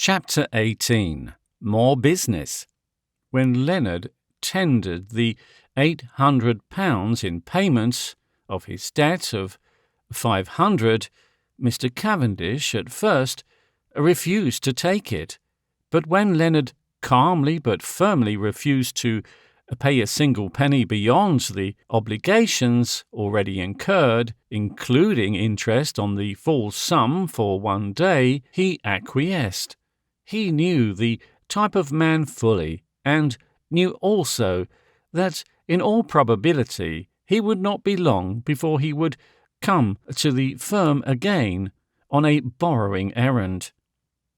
Chapter 18. More Business. When Leonard tendered the £800 in payment of his debt of £500, Mr. Cavendish at first refused to take it, but when Leonard calmly but firmly refused to pay a single penny beyond the obligations already incurred, including interest on the full sum for one day, he acquiesced. He knew the type of man fully, and knew also that in all probability he would not be long before he would come to the firm again on a borrowing errand.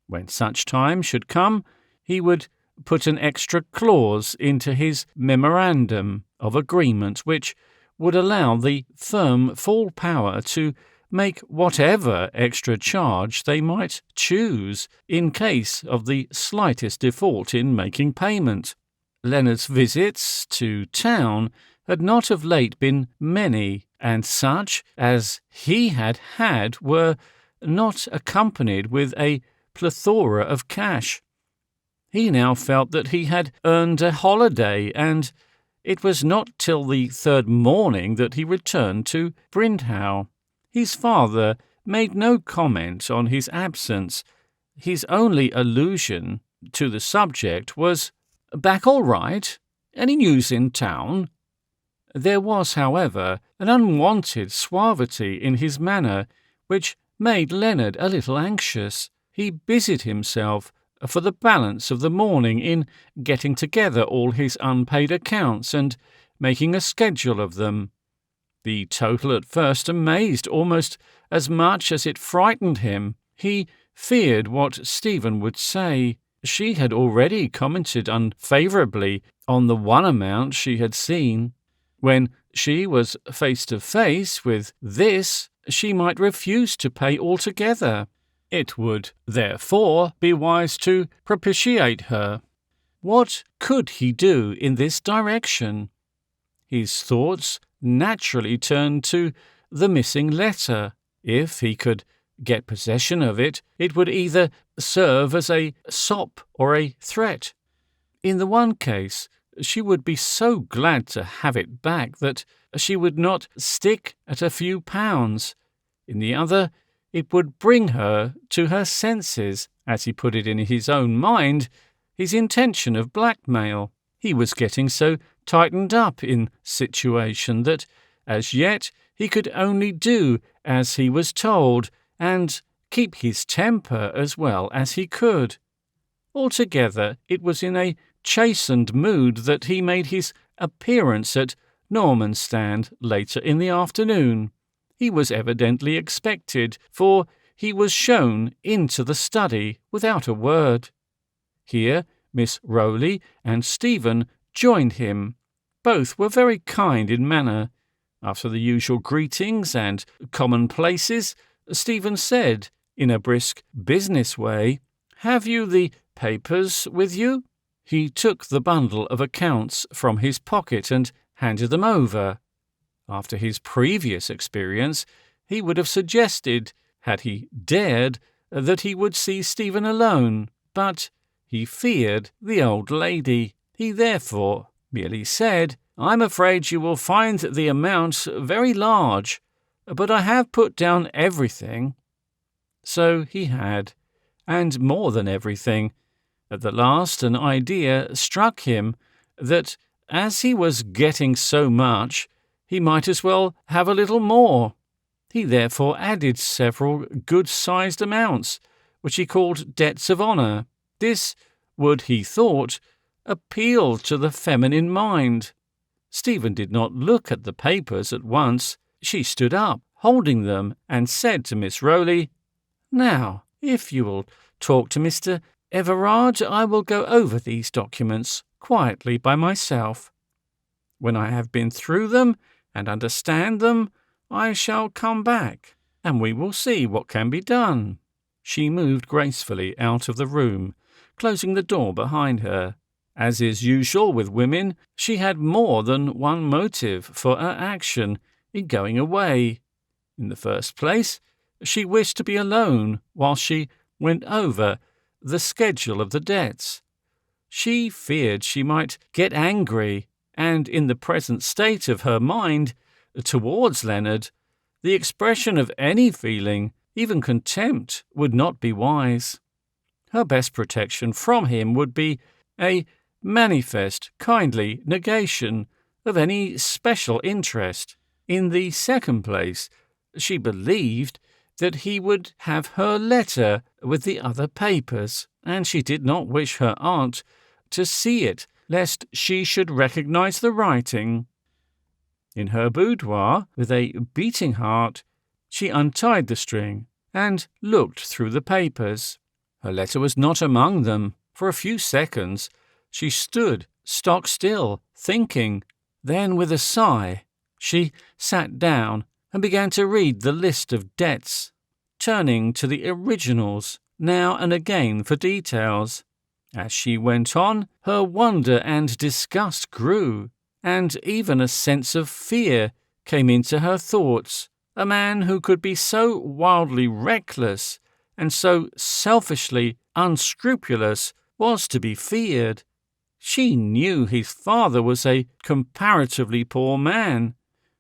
When such time should come, he would put an extra clause into his memorandum of agreement which would allow the firm full power to make whatever extra charge they might choose in case of the slightest default in making payment. Leonard's visits to town had not of late been many, and such as he had had were not accompanied with a plethora of cash. He now felt that he had earned a holiday, and it was not till the third morning that he returned to Brindhow. His father made no comment on his absence. His only allusion to the subject was, "Back all right? Any news in town?" There was, however, an unwonted suavity in his manner which made Leonard a little anxious. He busied himself for the balance of the morning in getting together all his unpaid accounts and making a schedule of them. The total at first amazed almost as much as it frightened him. He feared what Stephen would say. She had already commented unfavourably on the one amount she had seen. When she was face to face with this, she might refuse to pay altogether. It would, therefore, be wise to propitiate her. What could he do in this direction? His thoughts naturally turned to the missing letter. If he could get possession of it, it would either serve as a sop or a threat. In the one case, she would be so glad to have it back that she would not stick at a few pounds. In the other, it would bring her to her senses, as he put it in his own mind, his intention of blackmail. He was getting so tightened up in situation that as yet he could only do as he was told and keep his temper as well as he could. Altogether, it was in a chastened mood that he made his appearance at Normanstand later in the afternoon. He was evidently expected, for he was shown into the study without a word. Here Miss Rowley and Stephen joined him. Both were very kind in manner. After the usual greetings and commonplaces, Stephen said, in a brisk business way, "Have you the papers with you?" He took the bundle of accounts from his pocket and handed them over. After his previous experience, he would have suggested, had he dared, that he would see Stephen alone, but he feared the old lady. He therefore merely said, "I'm afraid you will find the amount very large, but I have put down everything." So he had, and more than everything. At the last an idea struck him that, as he was getting so much, he might as well have a little more. He therefore added several good-sized amounts, which he called debts of honour. This would, he thought, appeal to the feminine mind. Stephen did not look at the papers at once. She stood up, holding them, and said to Miss Rowley, "Now, if you will talk to Mr. Everard, I will go over these documents quietly by myself. When I have been through them and understand them, I shall come back, and we will see what can be done." She moved gracefully out of the room, closing the door behind her. As is usual with women, she had more than one motive for her action in going away. In the first place, she wished to be alone while she went over the schedule of the debts. She feared she might get angry, and in the present state of her mind towards Leonard, the expression of any feeling, even contempt, would not be wise. Her best protection from him would be a manifest, kindly negation of any special interest. In the second place, she believed that he would have her letter with the other papers, and she did not wish her aunt to see it, lest she should recognize the writing. In her boudoir, with a beating heart, she untied the string and looked through the papers. Her letter was not among them. For a few seconds she stood stock still, thinking. Then, with a sigh, she sat down and began to read the list of debts, turning to the originals now and again for details. As she went on, her wonder and disgust grew, and even a sense of fear came into her thoughts. A man who could be so wildly reckless and so selfishly unscrupulous was to be feared. She knew his father was a comparatively poor man,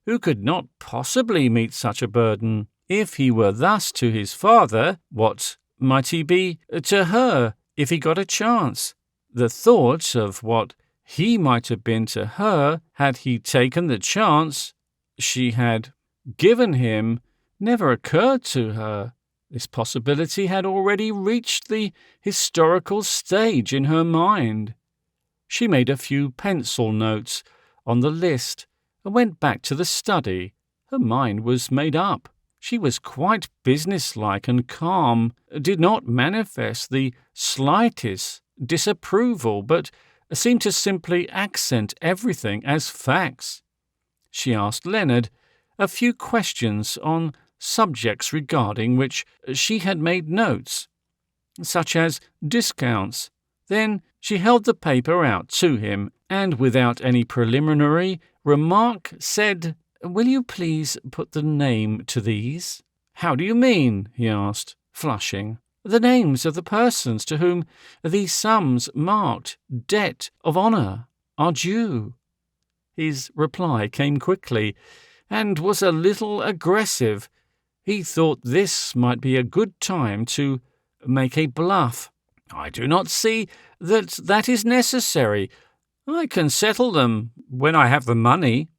who could not possibly meet such a burden. If he were thus to his father, what might he be to her if he got a chance? The thought of what he might have been to her had he taken the chance she had given him never occurred to her. This possibility had already reached the historical stage in her mind. She made a few pencil notes on the list and went back to the study. Her mind was made up. She was quite businesslike and calm, did not manifest the slightest disapproval, but seemed to simply accent everything as facts. She asked Leonard a few questions on subjects regarding which she had made notes, such as discounts. Then she held the paper out to him and, without any preliminary remark, said, "Will you please put the name to these?" "How do you mean?" he asked, flushing. "The names of the persons to whom these sums marked debt of honour are due." His reply came quickly and was a little aggressive. He thought this might be a good time to make a bluff. "I do not see that is necessary. I can settle them when I have the money."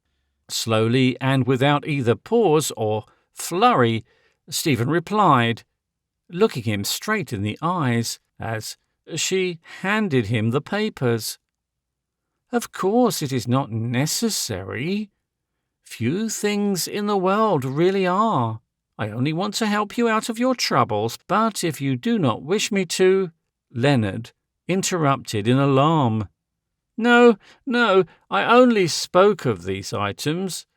Slowly and without either pause or flurry, Stephen replied, looking him straight in the eyes as she handed him the papers. "Of course it is not necessary. Few things in the world really are. I only want to help you out of your troubles, but if you do not wish me to—" Leonard interrupted in alarm. No, I only spoke of these items.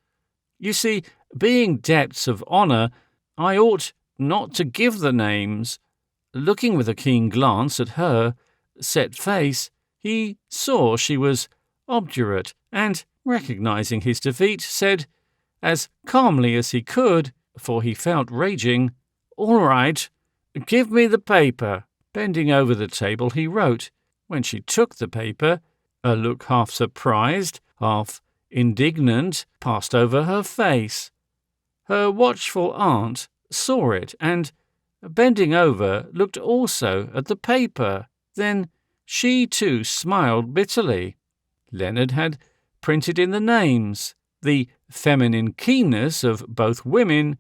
You see, being debts of honour, I ought not to give the names." Looking with a keen glance at her set face, he saw she was obdurate and, recognizing his defeat, said, as calmly as he could, for he felt raging, "All right, give me the paper." Bending over the table, he wrote. When she took the paper, a look half surprised, half indignant passed over her face. Her watchful aunt saw it and, bending over, looked also at the paper. Then she too smiled bitterly. Leonard had printed in the names. The feminine keenness of both women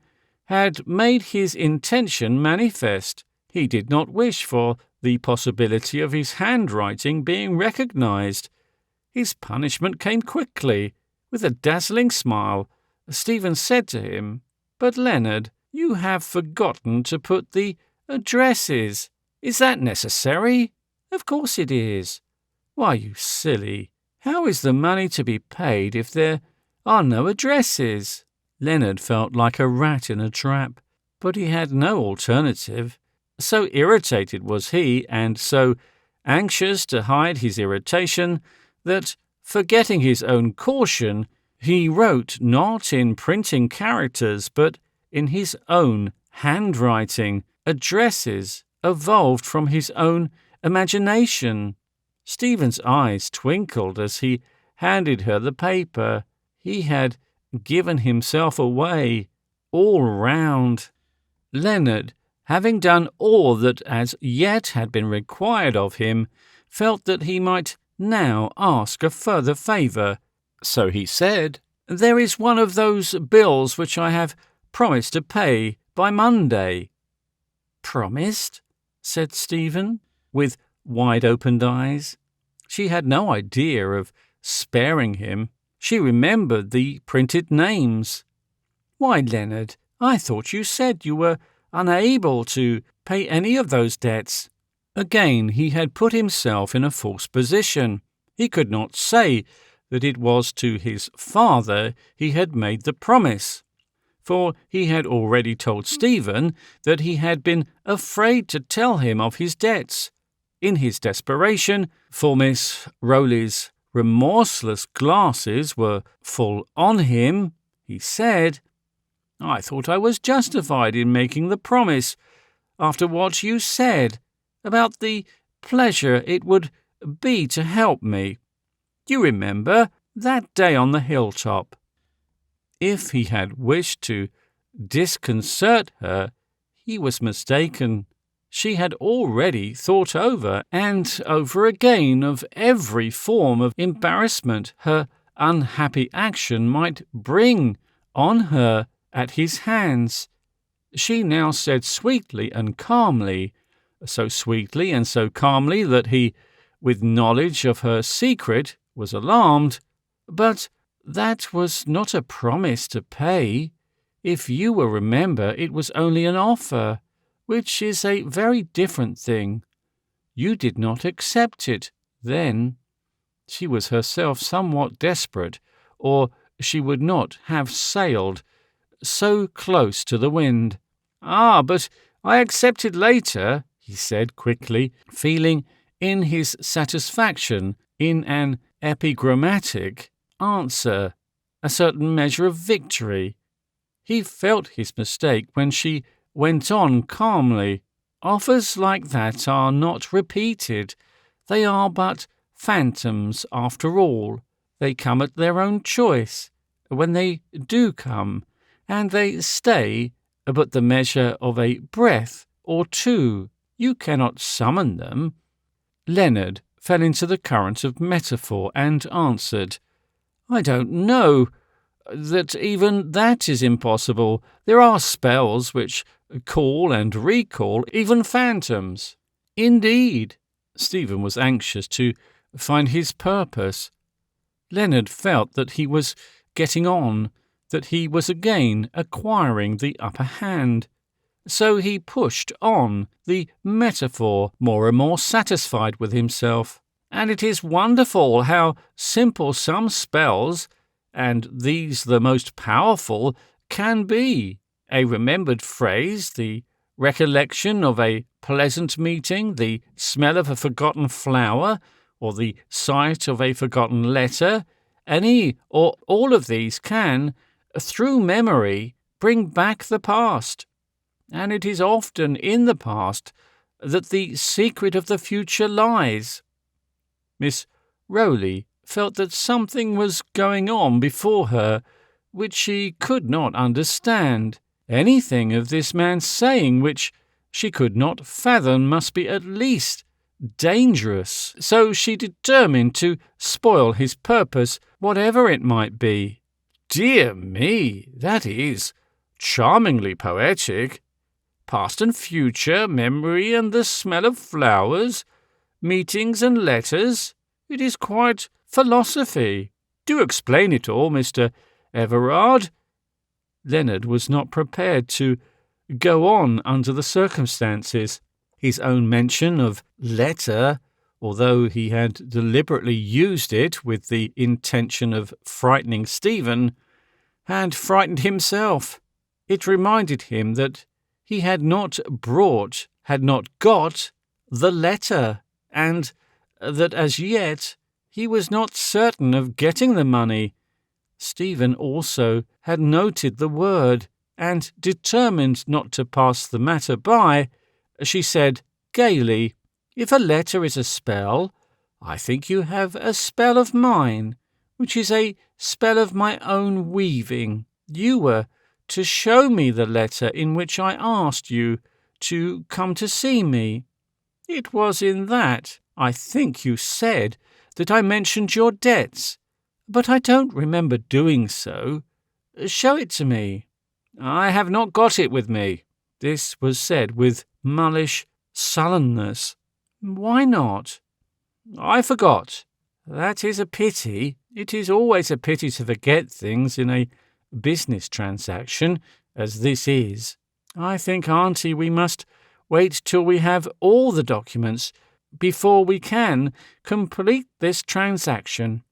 had made his intention manifest. He did not wish for the possibility of his handwriting being recognized. His punishment came quickly. With a dazzling smile, Stephen said to him, "But Leonard, you have forgotten to put the addresses. Is that necessary?" "Of course it is." "Why, you silly. How is the money to be paid if there are no addresses?" Leonard felt like a rat in a trap, but he had no alternative. So irritated was he, and so anxious to hide his irritation, that, forgetting his own caution, he wrote not in printing characters, but in his own handwriting, addresses evolved from his own imagination. Stephen's eyes twinkled as he handed her the paper. He had given himself away all round. Leonard, having done all that as yet had been required of him, felt that he might now ask a further favour. So he said, "There is one of those bills which I have promised to pay by Monday." "Promised?" said Stephen, with wide-opened eyes. She had no idea of sparing him. She remembered the printed names. "Why, Leonard, I thought you said you were unable to pay any of those debts." Again he had put himself in a false position. He could not say that it was to his father he had made the promise, for he had already told Stephen that he had been afraid to tell him of his debts. In his desperation, for Miss Rowley's remorseless glasses were full on him, he said, "I thought I was justified in making the promise, after what you said about the pleasure it would be to help me. You remember that day on the hilltop?" If he had wished to disconcert her, he was mistaken. She had already thought over and over again of every form of embarrassment her unhappy action might bring on her at his hands. She now said sweetly and calmly, so sweetly and so calmly that he, with knowledge of her secret, was alarmed, "But that was not a promise to pay. If you will remember, it was only an offer, which is a very different thing. You did not accept it then." She was herself somewhat desperate, or she would not have sailed so close to the wind. "Ah, but I accepted later," he said quickly, feeling in his satisfaction in an epigrammatic answer a certain measure of victory. He felt his mistake when she went on calmly. "Offers like that are not repeated. They are but phantoms after all. They come at their own choice, when they do come, and they stay but the measure of a breath or two. You cannot summon them." Leonard fell into the current of metaphor and answered, "I don't know that even that is impossible. There are spells which call and recall even phantoms." "Indeed." Stephen was anxious to find his purpose. Leonard felt that he was getting on, that he was again acquiring the upper hand. So he pushed on the metaphor, more and more satisfied with himself. "And it is wonderful how simple some spells, and these the most powerful, can be. A remembered phrase, the recollection of a pleasant meeting, the smell of a forgotten flower, or the sight of a forgotten letter, any or all of these can, through memory, bring back the past. And it is often in the past that the secret of the future lies." Miss Rowley felt that something was going on before her which she could not understand. Anything of this man's saying which she could not fathom must be at least dangerous, so she determined to spoil his purpose, whatever it might be. "Dear me, that is charmingly poetic. Past and future, memory and the smell of flowers, meetings and letters. It is quite philosophy. Do explain it all, Mr. Everard." Leonard was not prepared to go on under the circumstances. His own mention of letter, although he had deliberately used it with the intention of frightening Stephen, had frightened himself. It reminded him that he had not got the letter, and that as yet he was not certain of getting the money. Stephen also had noted the word, and determined not to pass the matter by, she said, gaily, "If a letter is a spell, I think you have a spell of mine, which is a spell of my own weaving. You were to show me the letter in which I asked you to come to see me. It was in that, I think you said, that I mentioned your debts, but I don't remember doing so. Show it to me." "I have not got it with me." This was said with mullish sullenness. "Why not?" "I forgot." "That is a pity. It is always a pity to forget things in a business transaction, as this is. I think, Auntie, we must wait till we have all the documents before we can complete this transaction."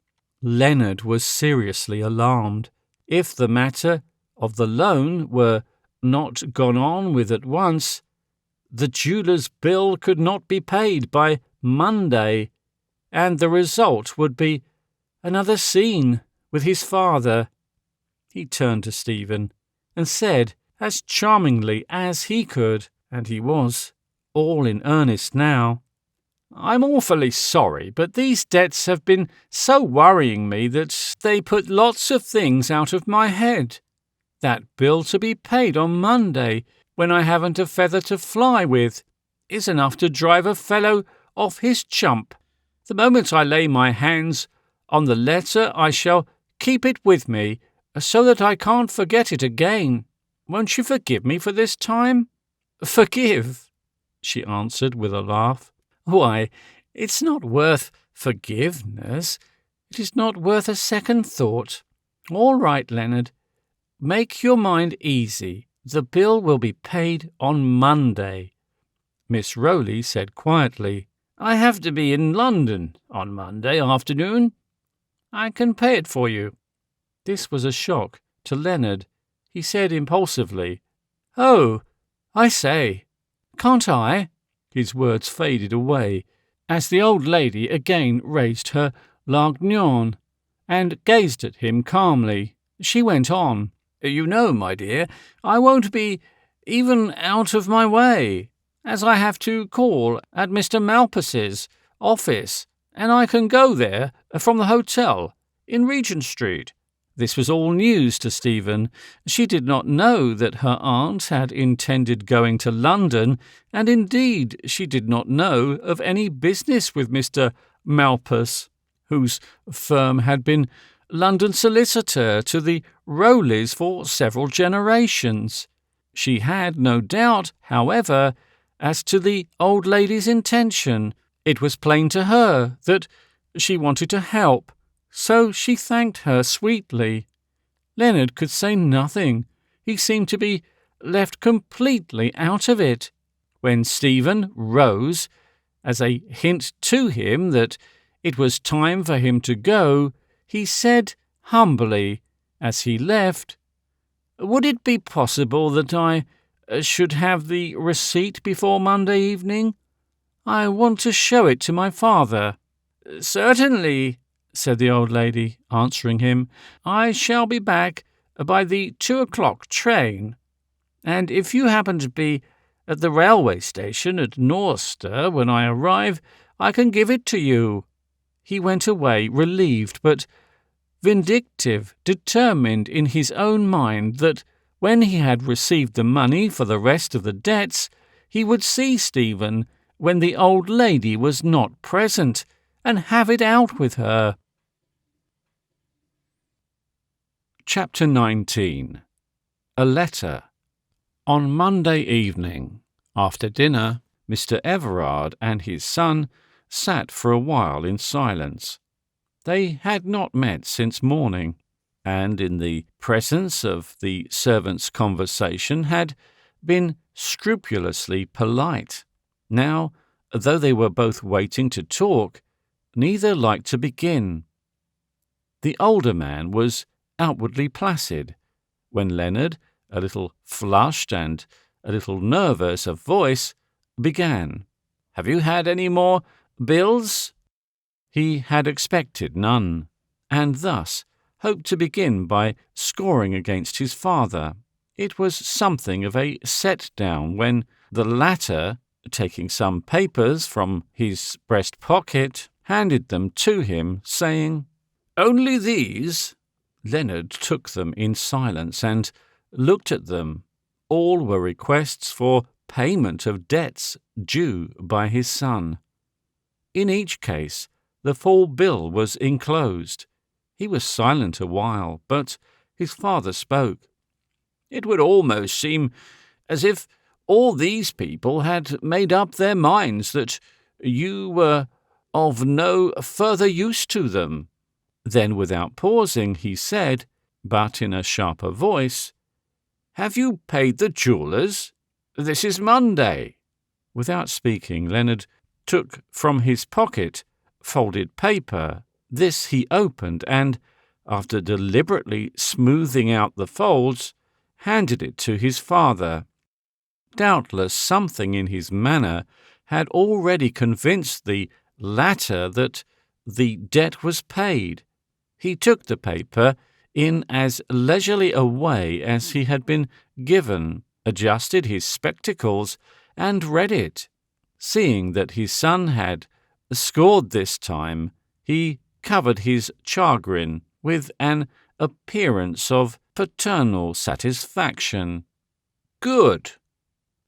Leonard was seriously alarmed. If the matter of the loan were not gone on with at once, the jeweller's bill could not be paid by Monday, and the result would be another scene with his father. He turned to Stephen and said, as charmingly as he could, and he was all in earnest now, "I'm awfully sorry, but these debts have been so worrying me that they put lots of things out of my head. That bill to be paid on Monday, when I haven't a feather to fly with, is enough to drive a fellow off his chump. The moment I lay my hands on the letter, I shall keep it with me, so that I can't forget it again. Won't you forgive me for this time?" "Forgive?" she answered with a laugh. "Why, it's not worth forgiveness. It is not worth a second thought. All right, Leonard. Make your mind easy. The bill will be paid on Monday." Miss Rowley said quietly, "I have to be in London on Monday afternoon. I can pay it for you." This was a shock to Leonard. He said impulsively, "Oh, I say, can't I?" His words faded away as the old lady again raised her lorgnon and gazed at him calmly. She went on, "You know, my dear, I won't be even out of my way, as I have to call at Mr. Malpas's office, and I can go there from the hotel in Regent Street." This was all news to Stephen. She did not know that her aunt had intended going to London, and indeed she did not know of any business with Mr. Malpas, whose firm had been London solicitor to the Rowleys for several generations. She had no doubt, however, as to the old lady's intention. It was plain to her that she wanted to help, so she thanked her sweetly. Leonard could say nothing. He seemed to be left completely out of it. When Stephen rose, as a hint to him that it was time for him to go, he said humbly, as he left, "Would it be possible that I should have the receipt before Monday evening? I want to show it to my father." "Certainly," said the old lady, answering him. "I shall be back by the 2 o'clock train, and if you happen to be at the railway station at Norster when I arrive, I can give it to you." He went away relieved, but vindictive, determined in his own mind that when he had received the money for the rest of the debts, he would see Stephen when the old lady was not present, and have it out with her. Chapter 19. A Letter. On Monday evening, after dinner, Mr. Everard and his son sat for a while in silence. They had not met since morning, and in the presence of the servants' conversation had been scrupulously polite. Now, though they were both waiting to talk, neither liked to begin. The older man was outwardly placid, when Leonard, a little flushed and a little nervous of voice, began. "Have you had any more bills?" He had expected none, and thus hoped to begin by scoring against his father. It was something of a set-down when the latter, taking some papers from his breast pocket, handed them to him, saying, "Only these?" Leonard took them in silence and looked at them. All were requests for payment of debts due by his son. In each case, the full bill was enclosed. He was silent a while, but his father spoke. "It would almost seem as if all these people had made up their minds that you were of no further use to them." Then, without pausing, he said, but in a sharper voice, "Have you paid the jewellers? This is Monday." Without speaking, Leonard took from his pocket folded paper. This he opened and, after deliberately smoothing out the folds, handed it to his father. Doubtless something in his manner had already convinced the latter that the debt was paid. He took the paper in as leisurely a way as he had been given, adjusted his spectacles, and read it. Seeing that his son had scored this time, he covered his chagrin with an appearance of paternal satisfaction. Good!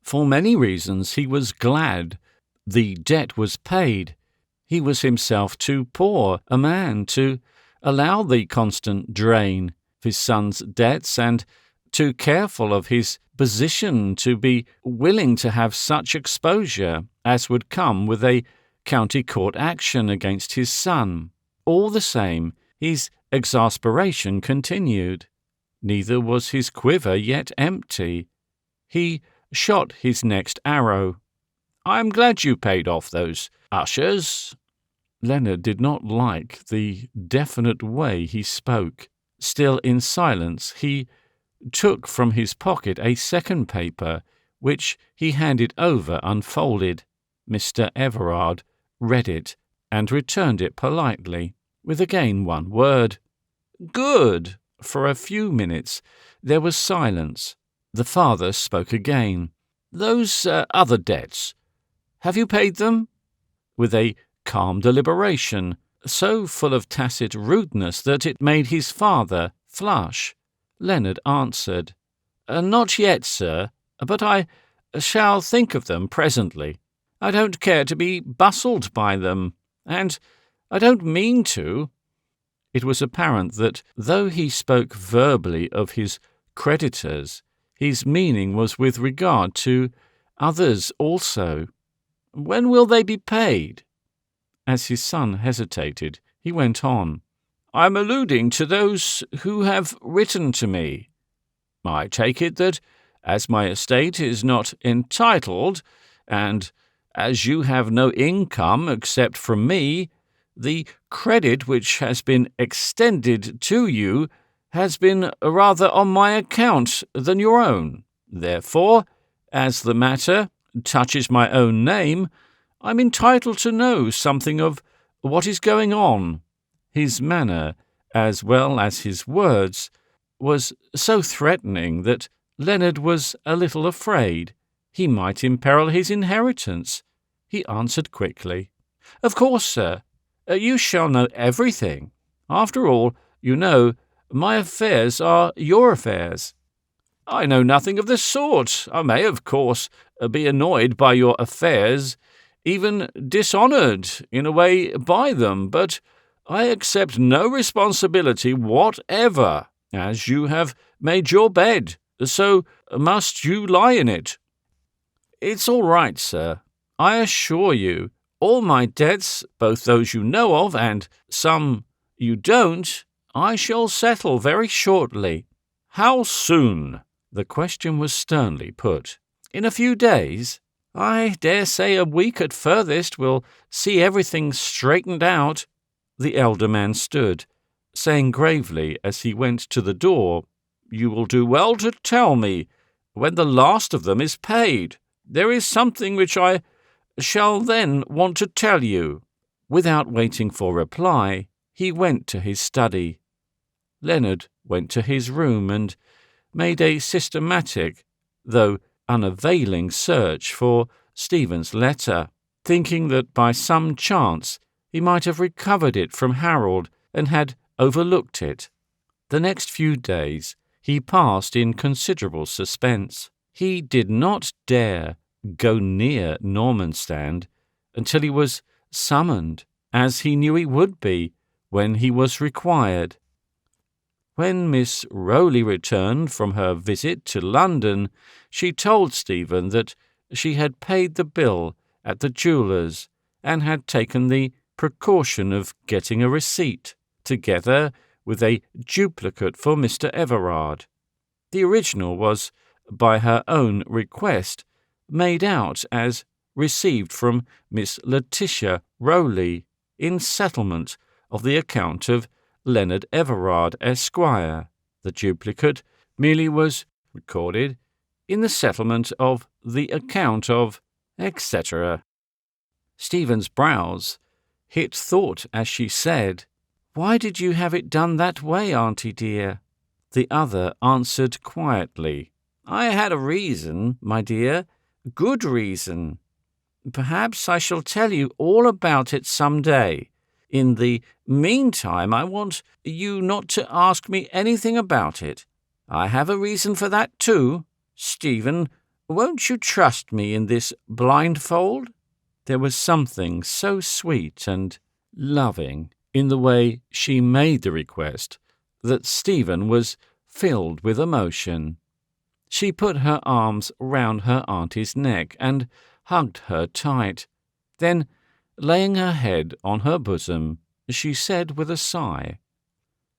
For many reasons he was glad the debt was paid. He was himself too poor a man to allow the constant drain of his son's debts, and too careful of his position to be willing to have such exposure as would come with a county court action against his son. All the same, his exasperation continued. Neither was his quiver yet empty. He shot his next arrow. "I am glad you paid off those ushers." Leonard did not like the definite way he spoke. Still in silence, he took from his pocket a second paper, which he handed over unfolded. Mr. Everard read it and returned it politely, with again one word. "Good." For a few minutes there was silence. The father spoke again. "Those other debts, have you paid them?" With a calm deliberation, so full of tacit rudeness that it made his father flush, Leonard answered, "Not yet, sir, but I shall think of them presently. I don't care to be bustled by them, and I don't mean to." It was apparent that, though he spoke verbally of his creditors, his meaning was with regard to others also. "When will they be paid?" As his son hesitated, he went on, "I am alluding to those who have written to me. I take it that, as my estate is not entitled, and as you have no income except from me, the credit which has been extended to you has been rather on my account than your own. Therefore, as the matter touches my own name, I'm entitled to know something of what is going on." His manner, as well as his words, was so threatening that Leonard was a little afraid. He might imperil his inheritance. He answered quickly, "Of course, sir. You shall know everything. After all, you know, my affairs are your affairs." "I know nothing of the sort. I may, of course, be annoyed by your affairs, even dishonoured in a way by them, but I accept no responsibility whatever. As you have made your bed, so must you lie in it." "It's all right, sir. I assure you, all my debts, both those you know of and some you don't, I shall settle very shortly." "How soon?" The question was sternly put. "In a few days. I dare say a week at furthest will see everything straightened out." The elder man stood, saying gravely as he went to the door, "You will do well to tell me when the last of them is paid. There is something which I shall then want to tell you." Without waiting for reply, he went to his study. Leonard went to his room and made a systematic, though unavailing search for Stephen's letter, thinking that by some chance he might have recovered it from Harold and had overlooked it. The next few days he passed in considerable suspense. He did not dare go near Normanstand until he was summoned, as he knew he would be when he was required. When Miss Rowley returned from her visit to London, she told Stephen that she had paid the bill at the jeweller's and had taken the precaution of getting a receipt, together with a duplicate for Mr. Everard. The original was, by her own request, made out as received from Miss Letitia Rowley in settlement of the account of Leonard Everard, Esquire. The duplicate merely was recorded in the settlement of the account of etc. Stephen's brows hit thought as she said, "Why did you have it done that way, auntie dear?" The other answered quietly, "I had a reason, my dear, good reason. Perhaps I shall tell you all about it some day. In the meantime, I want you not to ask me anything about it. I have a reason for that too. Stephen, won't you trust me in this blindfold?" There was something so sweet and loving in the way she made the request that Stephen was filled with emotion. She put her arms round her auntie's neck and hugged her tight. Then, laying her head on her bosom, she said with a sigh,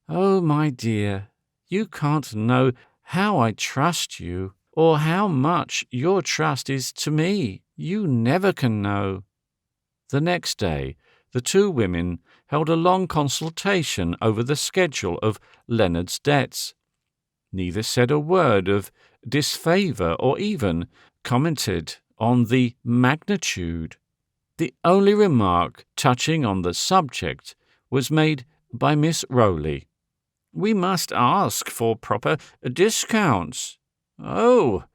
"Oh, my dear, you can't know how I trust you, or how much your trust is to me. You never can know." The next day, the two women held a long consultation over the schedule of Leonard's debts. Neither said a word of disfavour or even commented on the magnitude. The only remark touching on the subject was made by Miss Rowley. "We must ask for proper discounts." "Oh,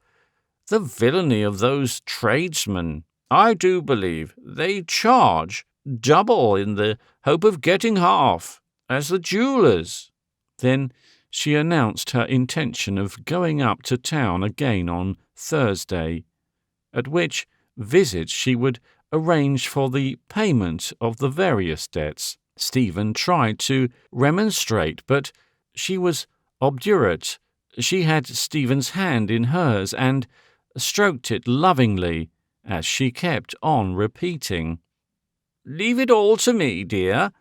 the villainy of those tradesmen! I do believe they charge double in the hope of getting half, as the jewellers." Then she announced her intention of going up to town again on Thursday, at which visit she would arrange for the payment of the various debts. Stephen tried to remonstrate, but she was obdurate. She had Stephen's hand in hers and stroked it lovingly, as she kept on repeating, "Leave it all to me, dear.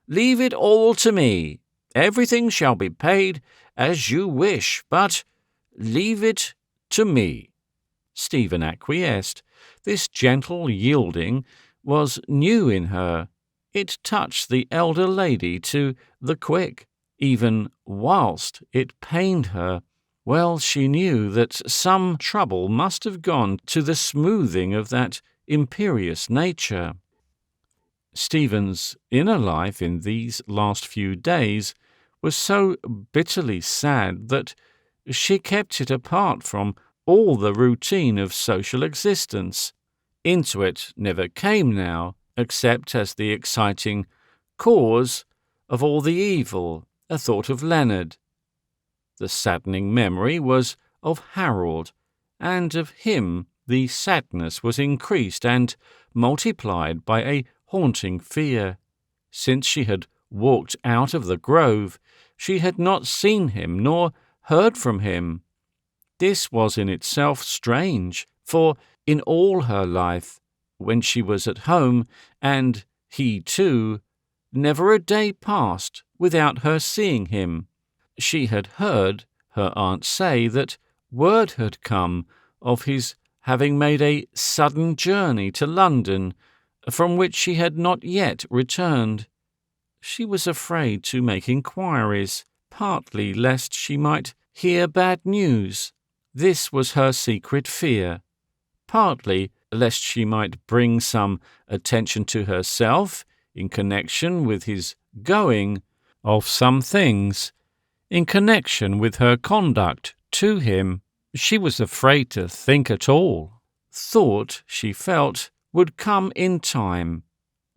Leave it all to me. Everything shall be paid as you wish, but leave it to me." Stephen acquiesced. This gentle yielding was new in her. It touched the elder lady to the quick, even whilst it pained her. Well, she knew that some trouble must have gone to the smoothing of that imperious nature. Stephen's inner life in these last few days was so bitterly sad that she kept it apart from all the routine of social existence. Into it never came now, except as the exciting cause of all the evil, a thought of Leonard. The saddening memory was of Harold, and of him the sadness was increased and multiplied by a haunting fear. Since she had walked out of the grove, she had not seen him nor heard from him. This was in itself strange, for in all her life, when she was at home, and he too, never a day passed without her seeing him. She had heard her aunt say that word had come of his having made a sudden journey to London, from which she had not yet returned. She was afraid to make inquiries, partly lest she might hear bad news. This was her secret fear, partly lest she might bring some attention to herself in connection with his going, of some things, in connection with her conduct to him. She was afraid to think at all. thought, she felt, would come in time,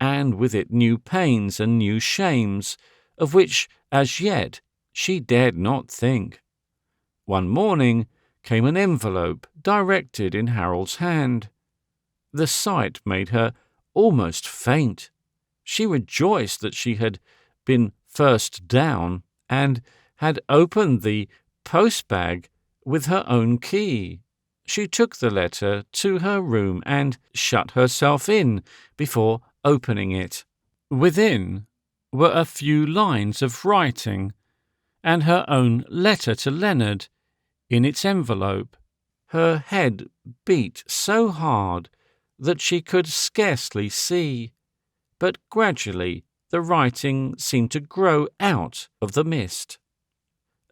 and with it new pains and new shames, of which as yet she dared not think. One morning came an envelope directed in Harold's hand. The sight made her almost faint. She rejoiced that she had been first down, and had opened the post-bag with her own key. She took the letter to her room and shut herself in before opening it. Within were a few lines of writing, and her own letter to Leonard in its envelope. Her head beat so hard that she could scarcely see, but gradually the writing seemed to grow out of the mist.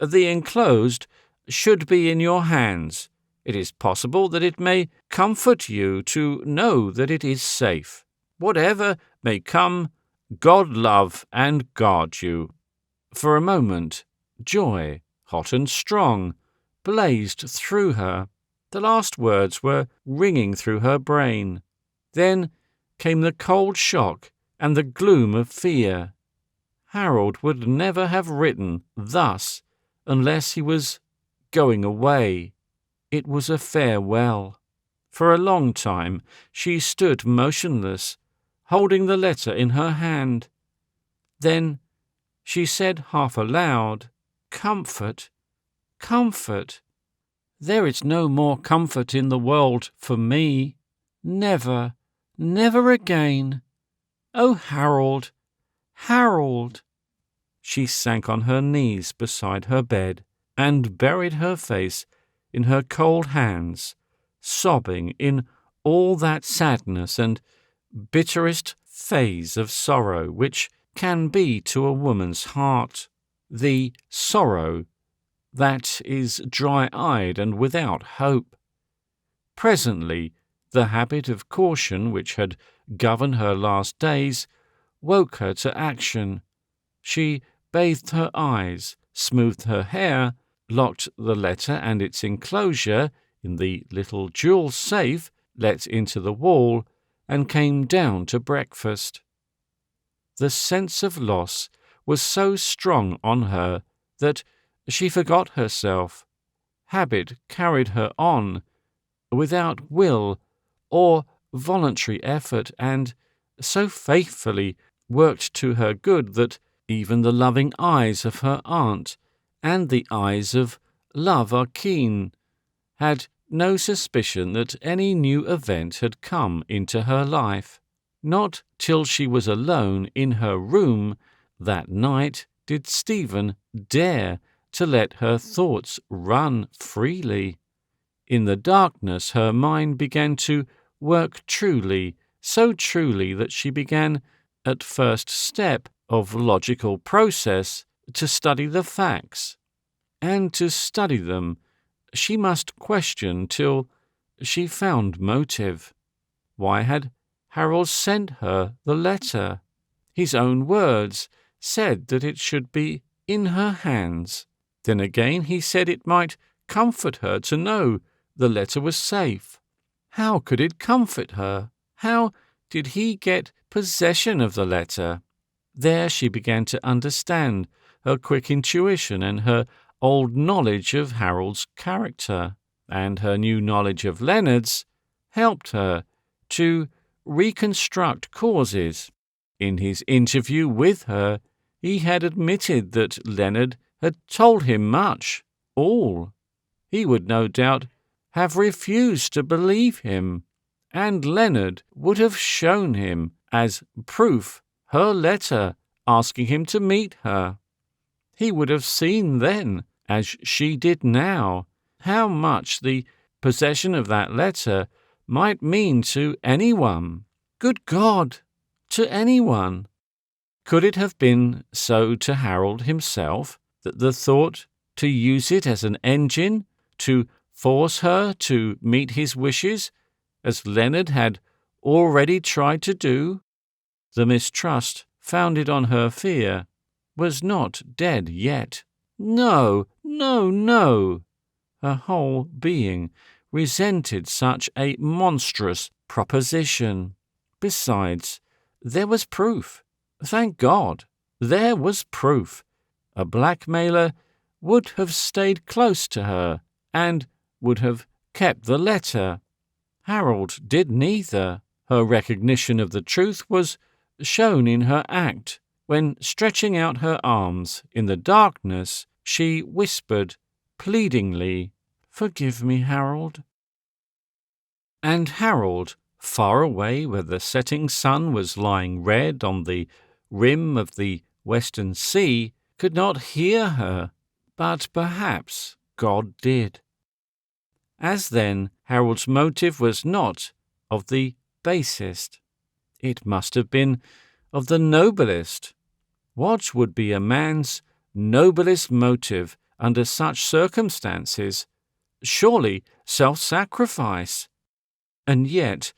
The enclosed should be in your hands. It is possible that it may comfort you to know that it is safe. Whatever may come, God love and guard you. For a moment, joy, hot and strong, blazed through her. The last words were ringing through her brain. Then came the cold shock and the gloom of fear. Harold would never have written thus unless he was going away. It was a farewell. For a long time she stood motionless, holding the letter in her hand. Then she said half aloud, "Comfort, comfort. There is no more comfort in the world for me. Never, never again. Oh, Harold, Harold!" She sank on her knees beside her bed and buried her face in her cold hands, sobbing in all that sadness and bitterest phase of sorrow which can be to a woman's heart, the sorrow that is dry-eyed and without hope. Presently, the habit of caution which had governed her last days woke her to action. She bathed her eyes, smoothed her hair, locked the letter and its enclosure in the little jewel safe let into the wall, and came down to breakfast. The sense of loss was so strong on her that she forgot herself. Habit carried her on, without will or voluntary effort, and so faithfully worked to her good that even the loving eyes of her aunt, and the eyes of love are keen, had no suspicion that any new event had come into her life. Not till she was alone in her room that night did Stephen dare to let her thoughts run freely. In the darkness her mind began to work truly, so truly that she began, at first step of logical process, to study the facts. And to study them, she must question till she found motive. Why had Harold sent her the letter? His own words said that it should be in her hands. Then again he said it might comfort her to know the letter was safe. How could it comfort her? How did he get possession of the letter? There she began to understand. Her quick intuition and her old knowledge of Harold's character, and her new knowledge of Leonard's, helped her to reconstruct causes. In his interview with her, he had admitted that Leonard had told him much, all. He would no doubt have refused to believe him, and Leonard would have shown him as proof her letter asking him to meet her. He would have seen then, as she did now, how much the possession of that letter might mean to anyone. Good God, to anyone! Could it have been so to Harold himself, that the thought to use it as an engine, to force her to meet his wishes, as Leonard had already tried to do? The mistrust, founded on her fear, was not dead yet. No, no, no! Her whole being resented such a monstrous proposition. Besides, there was proof. Thank God, there was proof. A blackmailer would have stayed close to her and would have kept the letter. Harold did neither. Her recognition of the truth was shown in her act. When, stretching out her arms in the darkness, she whispered pleadingly, "Forgive me, Harold." And Harold, far away where the setting sun was lying red on the rim of the western sea, could not hear her, but perhaps God did. As then, Harold's motive was not of the basest. It must have been of the noblest. What would be a man's noblest motive under such circumstances? Surely self-sacrifice. And yet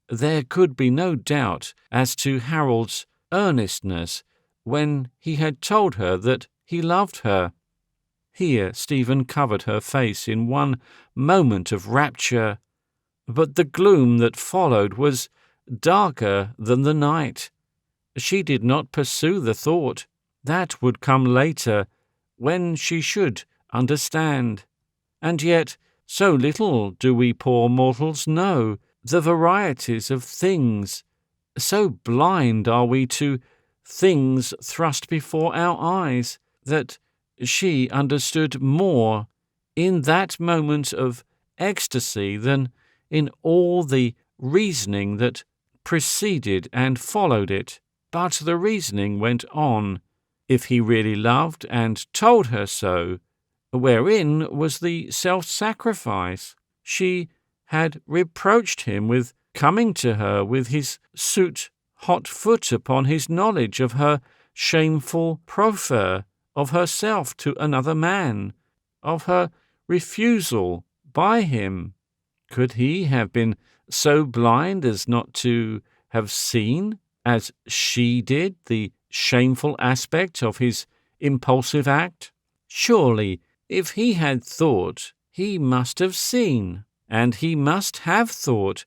there could be no doubt as to Harold's earnestness when he had told her that he loved her. Here Stephen covered her face in one moment of rapture, but the gloom that followed was darker than the night. She did not pursue the thought. That would come later, when she should understand. And yet, so little do we poor mortals know the varieties of things. So blind are we to things thrust before our eyes, that she understood more in that moment of ecstasy than in all the reasoning that preceded and followed it. But the reasoning went on. If he really loved and told her so, wherein was the self-sacrifice? She had reproached him with coming to her with his suit hot foot upon his knowledge of her shameful proffer of herself to another man, of her refusal by him. Could he have been so blind as not to have seen, as she did, the shameful aspect of his impulsive act? Surely, if he had thought, he must have seen, and he must have thought.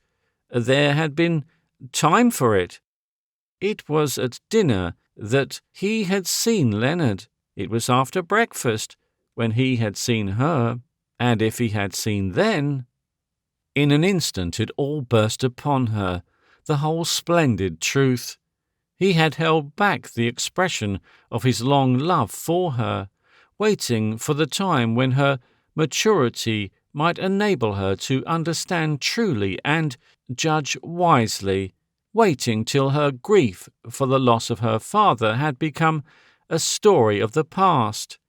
There had been time for it. It was at dinner that he had seen Leonard. It was after breakfast when he had seen her, and if he had seen then— In an instant it all burst upon her, the whole splendid truth. He had held back the expression of his long love for her, waiting for the time when her maturity might enable her to understand truly and judge wisely, waiting till her grief for the loss of her father had become a story of the past,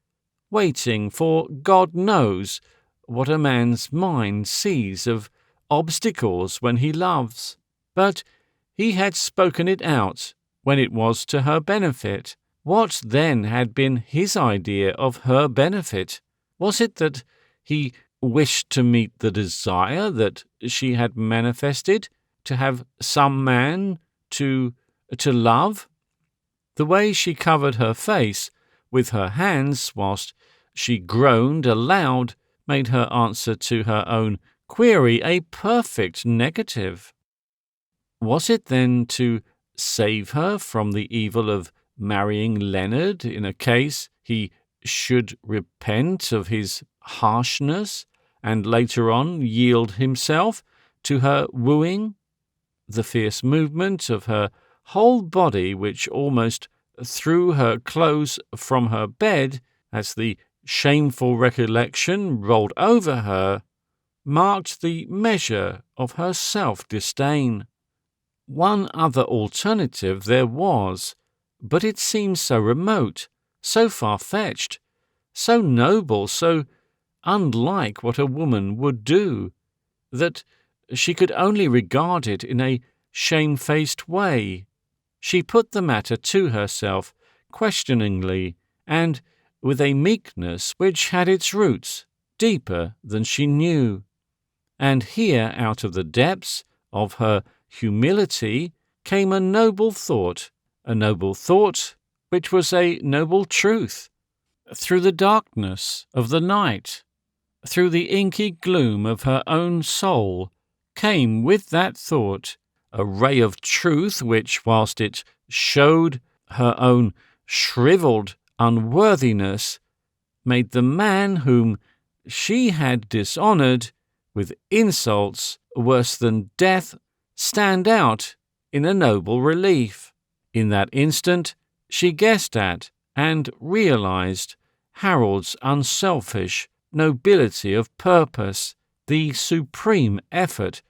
waiting for God knows what a man's mind sees of obstacles when he loves. But he had spoken it out when it was to her benefit. What then had been his idea of her benefit? Was it that he wished to meet the desire that she had manifested, to have some man to love? The way she covered her face with her hands whilst she groaned aloud made her answer to her own query a perfect negative. Was it then to save her from the evil of marrying Leonard in a case he should repent of his harshness and later on yield himself to her wooing? The fierce movement of her whole body, which almost threw her clothes from her bed as the shameful recollection rolled over her, marked the measure of her self-disdain. One other alternative there was, but it seemed so remote, so far-fetched, so noble, so unlike what a woman would do, that she could only regard it in a shamefaced way. She put the matter to herself questioningly and with a meekness which had its roots deeper than she knew. And here, out of the depths of her humility, came a noble thought which was a noble truth. Through the darkness of the night, through the inky gloom of her own soul, came with that thought a ray of truth which, whilst it showed her own shrivelled unworthiness, made the man whom she had dishonoured with insults worse than death stand out in a noble relief. In that instant she guessed at and realised Harold's unselfish nobility of purpose, the supreme effort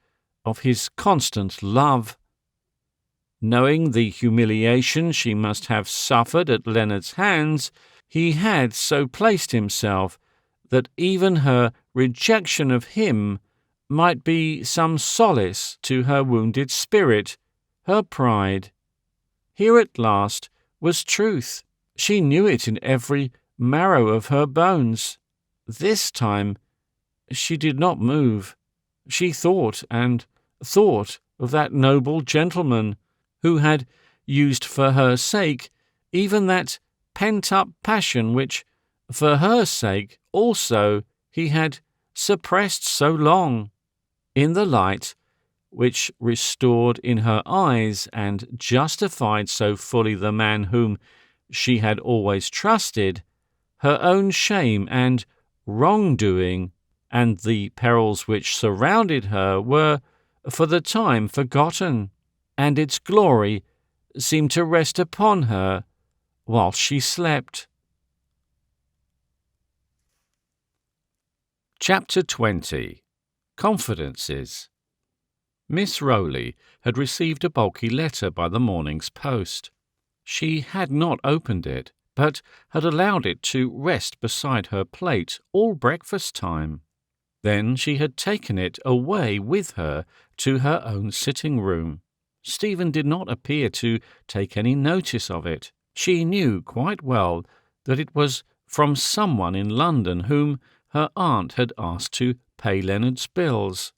of his constant love. Knowing the humiliation she must have suffered at Leonard's hands, he had so placed himself that even her rejection of him might be some solace to her wounded spirit, her pride. Here at last was truth. She knew it in every marrow of her bones. This time she did not move. She thought and thought of that noble gentleman who had used for her sake even that pent-up passion which, for her sake also, he had suppressed so long. In the light which restored in her eyes and justified so fully the man whom she had always trusted, her own shame and wrongdoing and the perils which surrounded her were for the time forgotten, and its glory seemed to rest upon her while she slept. Chapter 20. Confidences. Miss Rowley had received a bulky letter by the morning's post. She had not opened it, but had allowed it to rest beside her plate all breakfast time. Then she had taken it away with her to her own sitting-room. Stephen did not appear to take any notice of it. She knew quite well that it was from someone in London whom her aunt had asked to pay Leonard's bills.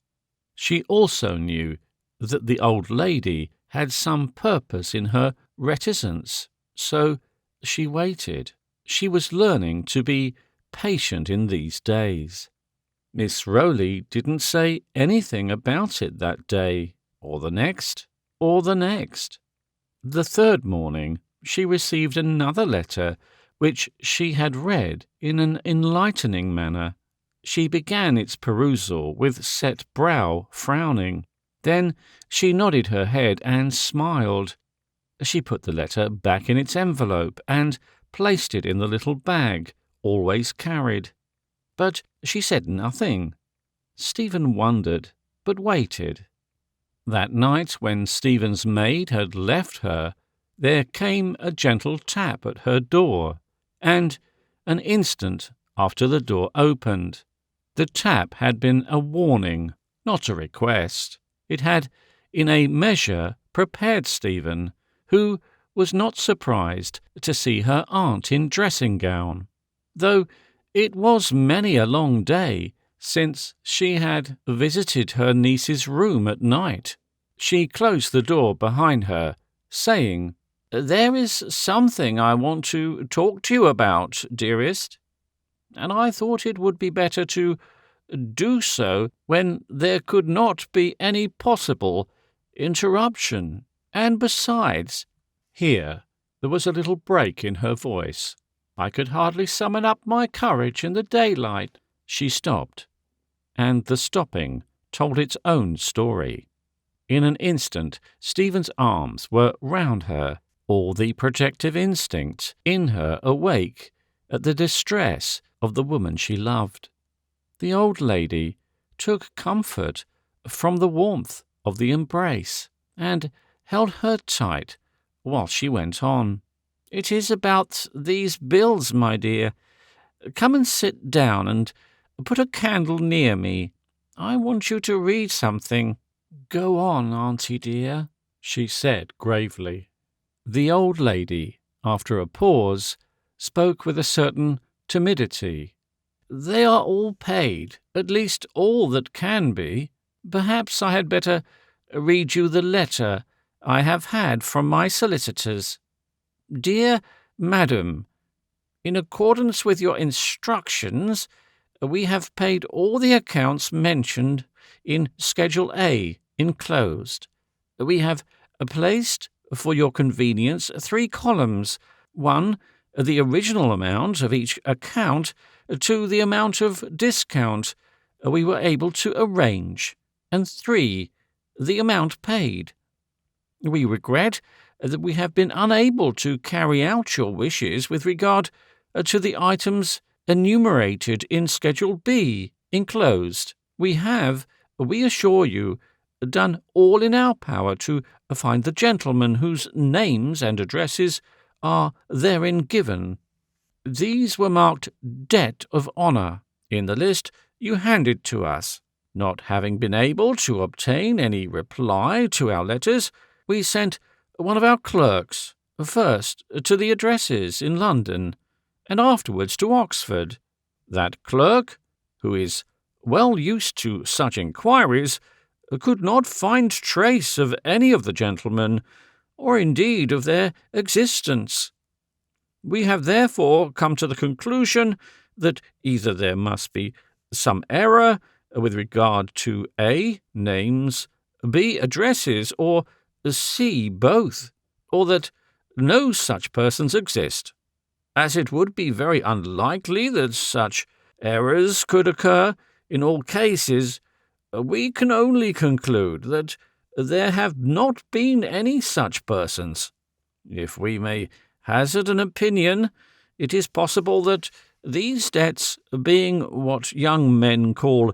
She also knew that the old lady had some purpose in her reticence, so she waited. She was learning to be patient in these days. Miss Rowley didn't say anything about it that day, or the next, or the next. The third morning she received another letter which she had read in an enlightening manner. She began its perusal with set brow, frowning. Then she nodded her head and smiled. She put the letter back in its envelope and placed it in the little bag always carried. But she said nothing. Stephen wondered, but waited. That night, when Stephen's maid had left her, there came a gentle tap at her door, and an instant after the door opened. The tap had been a warning, not a request. It had, in a measure, prepared Stephen, who was not surprised to see her aunt in dressing-gown, though it was many a long day since she had visited her niece's room at night. She closed the door behind her, saying, "There is something I want to talk to you about, dearest, and I thought it would be better to do so when there could not be any possible interruption. And besides," here there was a little break in her voice, "I could hardly summon up my courage in the daylight." She stopped, and the stopping told its own story. In an instant Stephen's arms were round her, all the protective instinct in her awake at the distress of the woman she loved. The old lady took comfort from the warmth of the embrace, and held her tight while she went on. "It is about these bills, my dear. Come and sit down and put a candle near me. I want you to read something." "Go on, auntie dear," she said gravely. The old lady, after a pause, spoke with a certain timidity. "They are all paid, at least all that can be. Perhaps I had better read you the letter I have had from my solicitors. Dear Madam, in accordance with your instructions, We have paid all the accounts mentioned in Schedule A, enclosed. We have placed, for your convenience, 3 columns. 1, the original amount of each account, 2, the amount of discount we were able to arrange, and 3, the amount paid. We regret that we have been unable to carry out your wishes with regard to the items enumerated in Schedule B, enclosed. We have, we assure you, done all in our power to find the gentlemen whose names and addresses are therein given. These were marked Debt of Honour in the list you handed to us. Not having been able to obtain any reply to our letters, we sent one of our clerks, first to the addresses in London, and afterwards to Oxford. That clerk, who is well used to such inquiries, could not find trace of any of the gentlemen, or indeed of their existence. We have therefore come to the conclusion that either there must be some error with regard to A, names, B, addresses, or C, both, or that no such persons exist. As it would be very unlikely that such errors could occur in all cases, we can only conclude that there have not been any such persons. If we may hazard an opinion, it is possible that these debts, being what young men call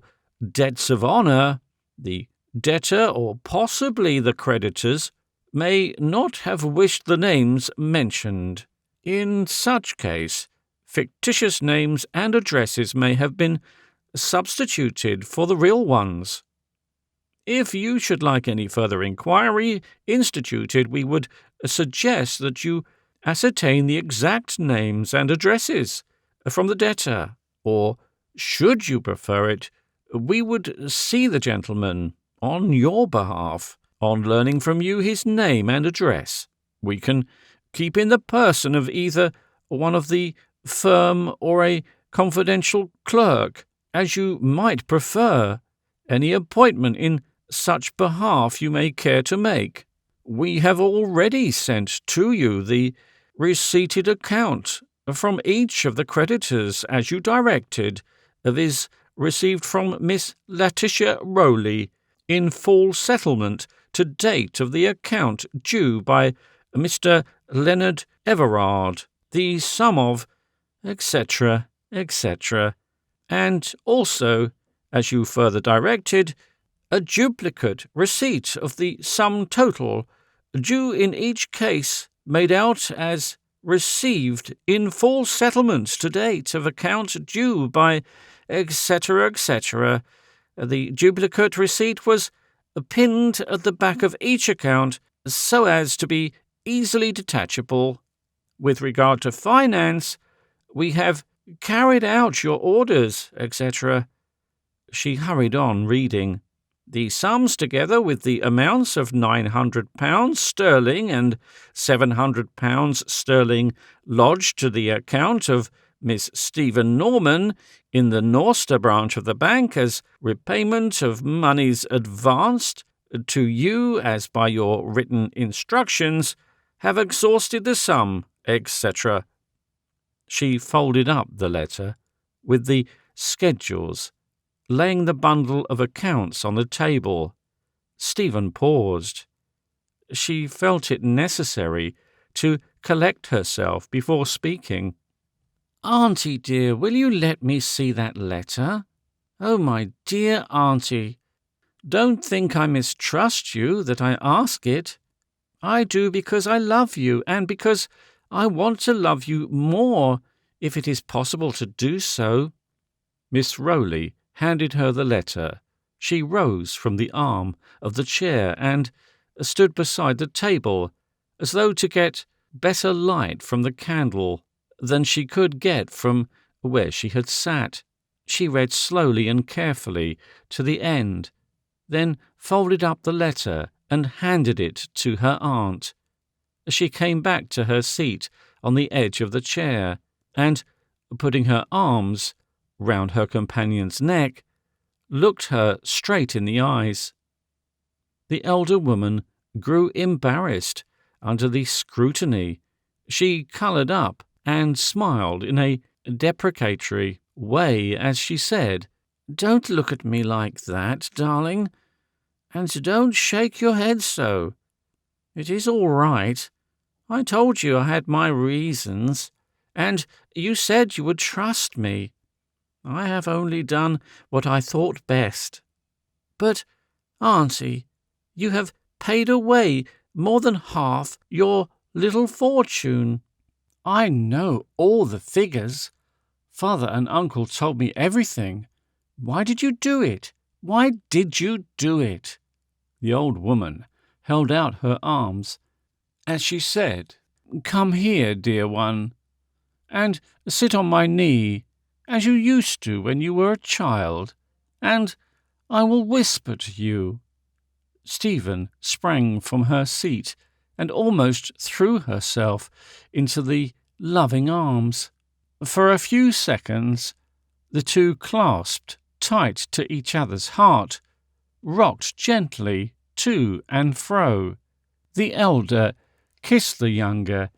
debts of honour, the debtor, or possibly the creditors, may not have wished the names mentioned. In such case, fictitious names and addresses may have been substituted for the real ones. If you should like any further inquiry instituted, we would suggest that you ascertain the exact names and addresses from the debtor, or, should you prefer it, we would see the gentleman on your behalf. On learning from you his name and address, we can keep in the person of either one of the firm or a confidential clerk, as you might prefer, any appointment in such behalf you may care to make. We have already sent to you the receipted account from each of the creditors, as you directed, of his received from Miss Letitia Rowley, in full settlement to date of the account due by Mr. Leonard Everard, the sum of, etc., etc., and also, as you further directed, a duplicate receipt of the sum total due in each case made out as received in full settlement to date of account due by, etc., etc. The duplicate receipt was pinned at the back of each account so as to be easily detachable. With regard to finance, we have carried out your orders, etc. She hurried on reading. The sums, together with the amounts of £900 sterling and £700 sterling lodged to the account of Miss Stephen Norman in the Norster branch of the bank as repayment of monies advanced to you as by your written instructions, have exhausted the sum, etc. She folded up the letter with the schedules, laying the bundle of accounts on the table. Stephen paused. She felt it necessary to collect herself before speaking. "Auntie dear, will you let me see that letter? Oh, my dear Auntie, don't think I mistrust you that I ask it. I do because I love you, and because I want to love you more, if it is possible to do so." Miss Rowley handed her the letter. She rose from the arm of the chair and stood beside the table, as though to get better light from the candle than she could get from where she had sat. She read slowly and carefully to the end, then folded up the letter and handed it to her aunt. She came back to her seat on the edge of the chair, and, putting her arms round her companion's neck, looked her straight in the eyes. The elder woman grew embarrassed under the scrutiny. She coloured up and smiled in a deprecatory way as she said, "Don't look at me like that, darling, and don't shake your head so. It is all right. I told you I had my reasons, and you said you would trust me. I have only done what I thought best. But, Auntie, you have paid away more than half your little fortune. I know all the figures. Father and Uncle told me everything. Why did you do it? Why did you do it?" The old woman held out her arms as she said, "Come here, dear one, and sit on my knee, as you used to when you were a child, and I will whisper to you." Stephen sprang from her seat and almost threw herself into the loving arms. For a few seconds, the two clasped tight to each other's heart, rocked gently to and fro. The elder kissed the younger,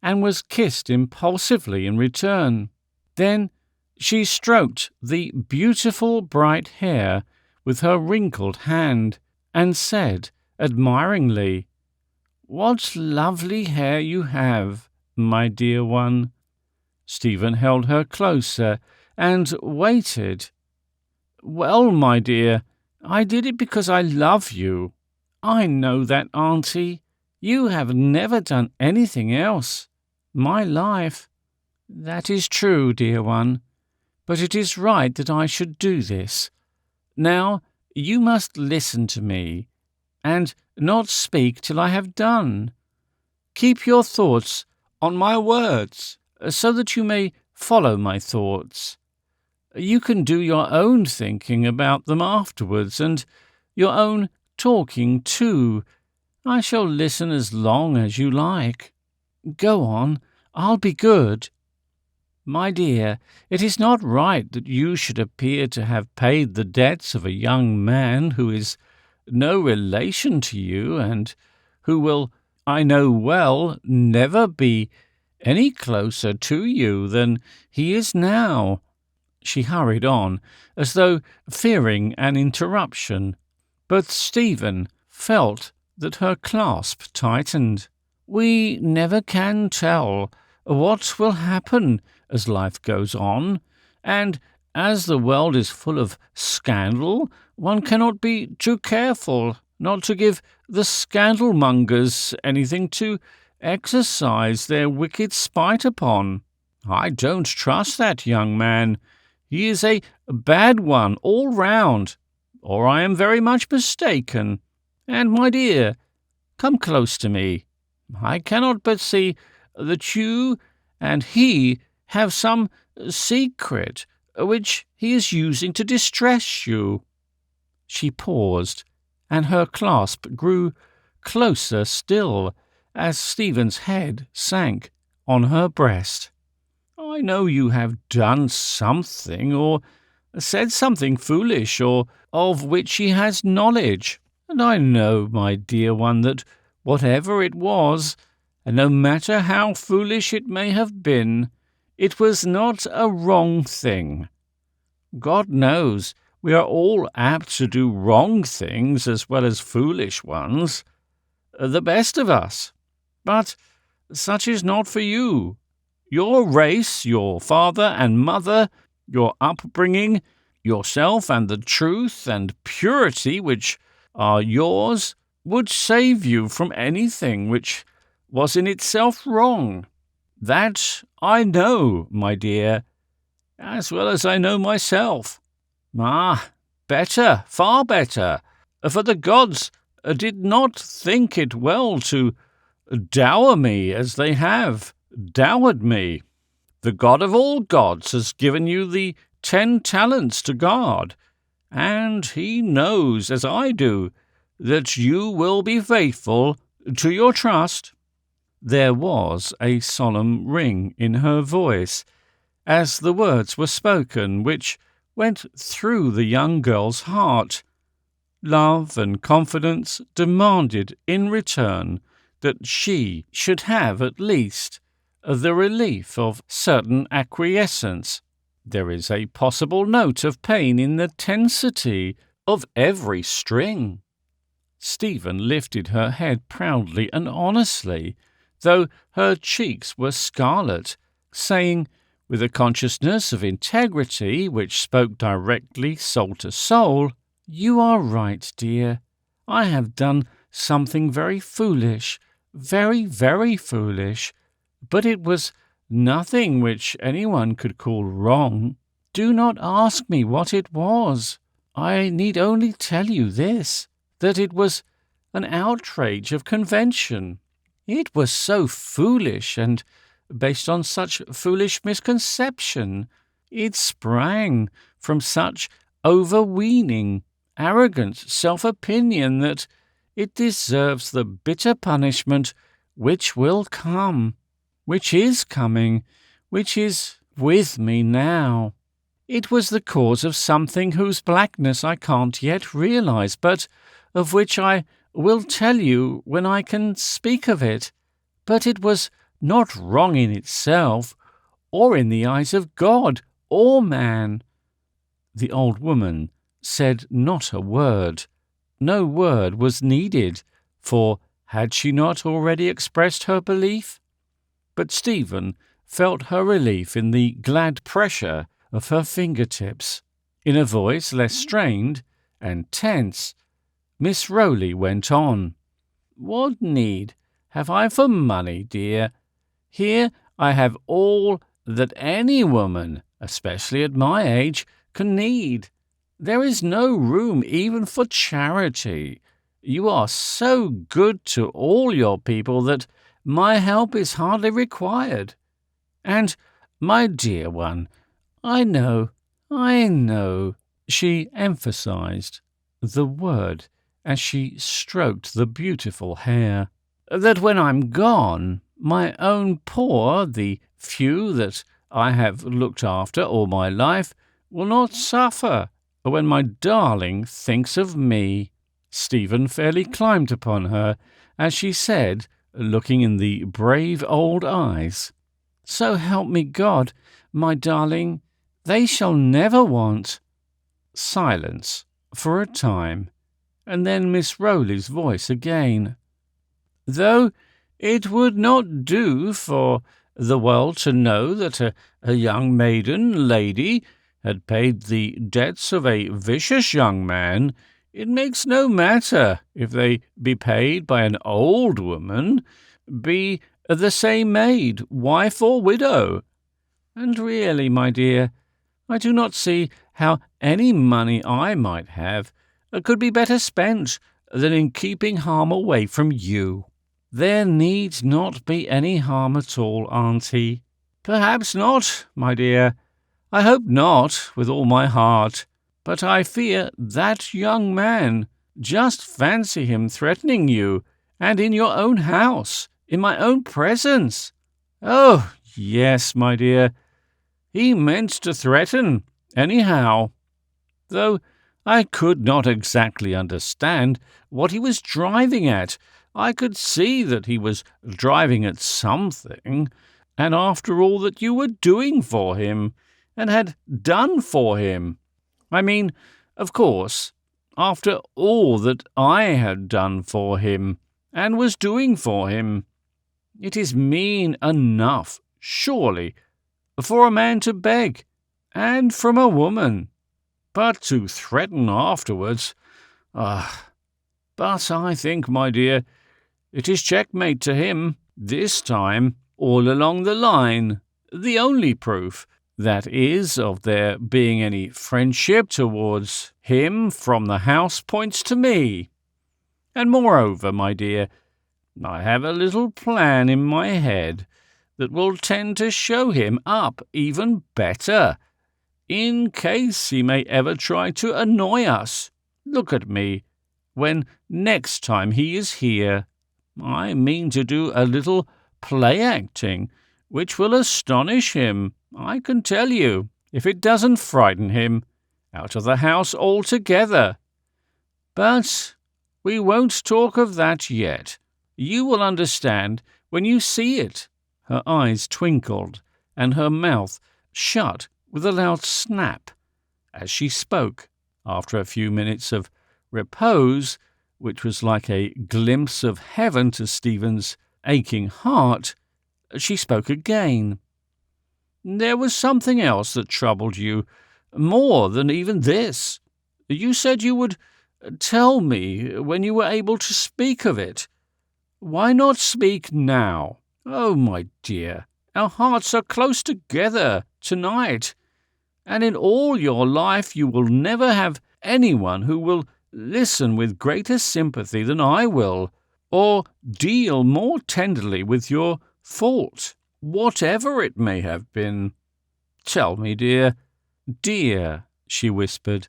and was kissed impulsively in return. Then she stroked the beautiful bright hair with her wrinkled hand, and said admiringly, "What lovely hair you have, my dear one." Stephen held her closer and waited. "Well, my dear, I did it because I love you. I know that, Auntie. You have never done anything else. My life." "That is true, dear one, but it is right that I should do this. Now, you must listen to me, and not speak till I have done. Keep your thoughts on my words, so that you may follow my thoughts. You can do your own thinking about them afterwards, and your own talking too. I shall listen as long as you like. Go on, I'll be good. My dear, it is not right that you should appear to have paid the debts of a young man who is no relation to you, and who will, I know well, never be any closer to you than he is now." She hurried on, as though fearing an interruption, but Stephen felt that her clasp tightened. "We never can tell what will happen as life goes on, and as the world is full of scandal, one cannot be too careful not to give the scandal-mongers anything to exercise their wicked spite upon. I don't trust that young man. He is a bad one all round, or I am very much mistaken. And, my dear, come close to me. I cannot but see that you and he have some secret which he is using to distress you." She paused, and her clasp grew closer still as Stephen's head sank on her breast. "I know you have done something, or said something foolish, or of which he has knowledge, and I know, my dear one, that whatever it was, and no matter how foolish it may have been, it was not a wrong thing. God knows we are all apt to do wrong things as well as foolish ones, the best of us. But such is not for you. Your race, your father and mother, your upbringing, yourself and the truth and purity which are yours would save you from anything which was in itself wrong. That I know, my dear, as well as I know myself. Better, far better, for the gods did not think it well to dower me as they have dowered me. The God of all gods has given you the 10 talents to guard, and he knows, as I do, that you will be faithful to your trust." There was a solemn ring in her voice, as the words were spoken, which went through the young girl's heart. Love and confidence demanded in return that she should have at least the relief of certain acquiescence. There is a possible note of pain in the tensity of every string. Stephen lifted her head proudly and honestly, though her cheeks were scarlet, saying, with a consciousness of integrity which spoke directly soul to soul, "You are right, dear. I have done something very foolish, very, very foolish, but it was nothing which anyone could call wrong. Do not ask me what it was. I need only tell you this, that it was an outrage of convention. It was so foolish and based on such foolish misconception. It sprang from such overweening, arrogant self-opinion that it deserves the bitter punishment which will come, which is coming, which is with me now. It was the cause of something whose blackness I can't yet realize, but of which I will tell you when I can speak of it. But it was not wrong in itself, or in the eyes of God or man." The old woman said not a word. No word was needed, for had she not already expressed her belief? But Stephen felt her relief in the glad pressure of her fingertips. In a voice less strained and tense, Miss Rowley went on. "What need have I for money, dear? Here I have all that any woman, especially at my age, can need. There is no room even for charity. You are so good to all your people that my help is hardly required. And, my dear one, I know, she emphasized the word as she stroked the beautiful hair, that when I'm gone, my own poor, the few that I have looked after all my life, will not suffer when my darling thinks of me." Stephen fairly climbed upon her as she said, looking in the brave old eyes, "So help me God, my darling, they shall never want." Silence for a time, and then Miss Rowley's voice again. "Though it would not do for the world to know that a young maiden lady had paid the debts of a vicious young man, it makes no matter if they be paid by an old woman, be the same maid, wife or widow. And really, my dear, I do not see how any money I might have could be better spent than in keeping harm away from you. There need not be any harm at all, Auntie. Perhaps not, my dear. I hope not, with all my heart. But I fear that young man. Just fancy him threatening you, and in your own house, in my own presence. Oh, yes, my dear. He meant to threaten, anyhow. Though I could not exactly understand what he was driving at. I could see that he was driving at something, and after all that you were doing for him, and had done for him. I mean, of course, after all that I had done for him, and was doing for him. It is mean enough, surely, for a man to beg, and from a woman. But to threaten afterwards, but I think, my dear, it is checkmate to him, this time, all along the line. The only proof, that is, of there being any friendship towards him from the house points to me. And moreover, my dear, I have a little plan in my head that will tend to show him up even better, in case he may ever try to annoy us. Look at me, when next time he is here. I mean to do a little play-acting, which will astonish him, I can tell you, if it doesn't frighten him, out of the house altogether. But we won't talk of that yet. You will understand when you see it." Her eyes twinkled, and her mouth shut with a loud snap. As she spoke, after a few minutes of repose, which was like a glimpse of heaven to Stephen's aching heart, she spoke again. "There was something else that troubled you, more than even this. You said you would tell me when you were able to speak of it. Why not speak now? Oh, my dear, our hearts are close together tonight, and in all your life you will never have anyone who will listen with greater sympathy than I will, or deal more tenderly with your fault, whatever it may have been. Tell me, dear, dear," she whispered,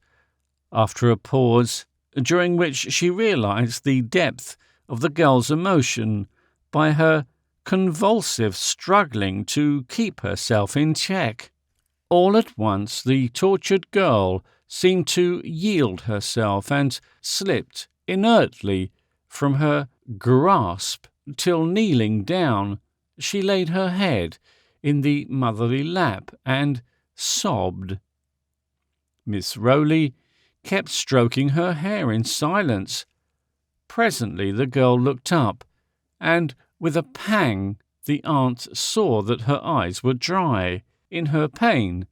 after a pause, during which she realized the depth of the girl's emotion by her convulsive struggling to keep herself in check. All at once the tortured girl seemed to yield herself and slipped inertly from her grasp till, kneeling down, she laid her head in the motherly lap and sobbed. Miss Rowley kept stroking her hair in silence. Presently the girl looked up, and with a pang the aunt saw that her eyes were dry. In her pain,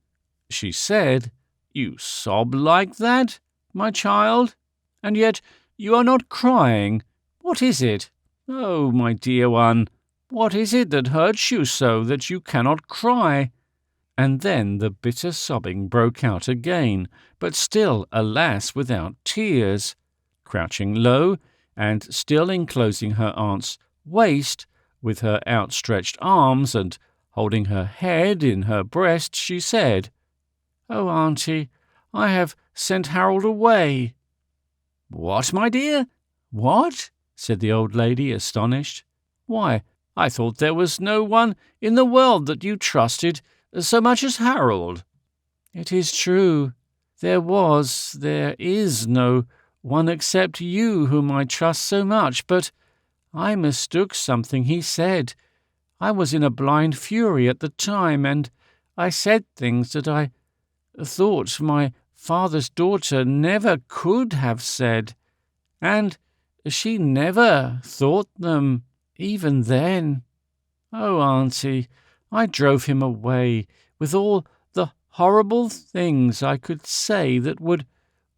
she said, "You sob like that, my child? And yet you are not crying. What is it? Oh, my dear one, what is it that hurts you so that you cannot cry?" And then the bitter sobbing broke out again, but still, alas, without tears. Crouching low, and still enclosing her aunt's waist with her outstretched arms and holding her head in her breast, she said, "Oh, Auntie, I have sent Harold away." "What, my dear? What?" said the old lady, astonished. "Why, I thought there was no one in the world that you trusted so much as Harold." "It is true. There is no one except you whom I trust so much, but I mistook something he said. I was in a blind fury at the time, and I said things that I thought my father's daughter never could have said, and she never thought them, even then. Oh, Auntie, I drove him away with all the horrible things I could say that would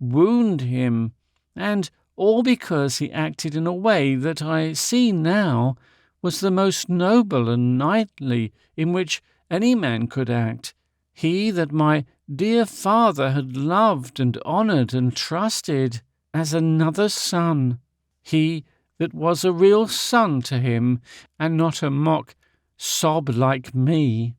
wound him, and all because he acted in a way that I see now was the most noble and knightly in which any man could act, he that my dear father had loved and honoured and trusted as another son, he that was a real son to him, and not a mock sob like me.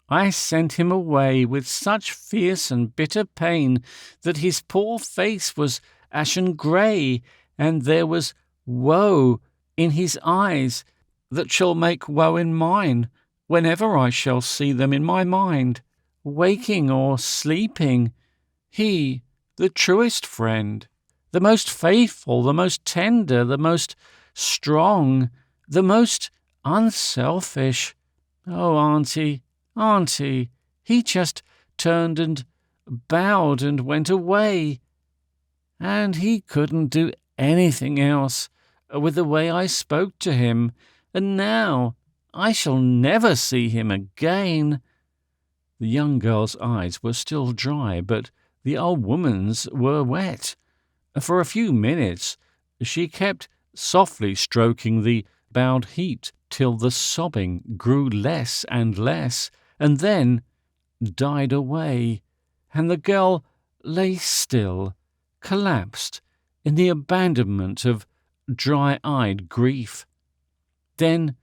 I sent him away with such fierce and bitter pain that his poor face was ashen grey, and there was woe in his eyes that shall make woe in mine whenever I shall see them in my mind, waking or sleeping. He, the truest friend, the most faithful, the most tender, the most strong, the most unselfish. Oh, Auntie, Auntie, he just turned and bowed and went away. And he couldn't do anything else with the way I spoke to him, and now I shall never see him again." The young girl's eyes were still dry, but the old woman's were wet. For a few minutes she kept softly stroking the bowed heat till the sobbing grew less and less, and then died away, and the girl lay still, collapsed in the abandonment of dry-eyed grief. Then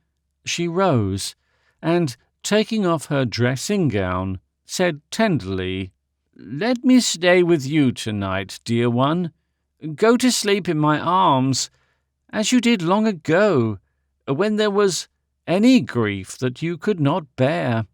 she rose, and, taking off her dressing-gown, said tenderly, "Let me stay with you tonight, dear one. Go to sleep in my arms, as you did long ago, when there was any grief that you could not bear.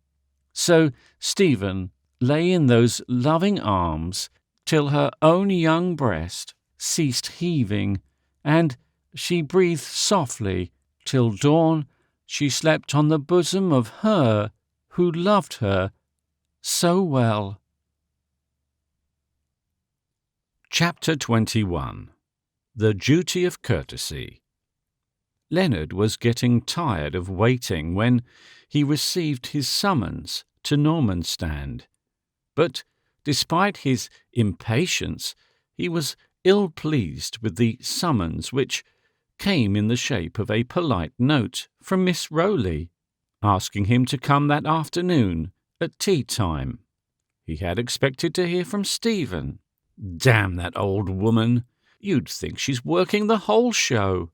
So Stephen lay in those loving arms till her own young breast ceased heaving, and she breathed softly till dawn. She slept on the bosom of her who loved her so well. Chapter 21. The Duty of Courtesy. Leonard was getting tired of waiting when he received his summons to Normanstand. But despite his impatience, he was ill-pleased with the summons which came in the shape of a polite note from Miss Rowley, asking him to come that afternoon at tea-time. He had expected to hear from Stephen. Damn that old woman! You'd think she's working the whole show.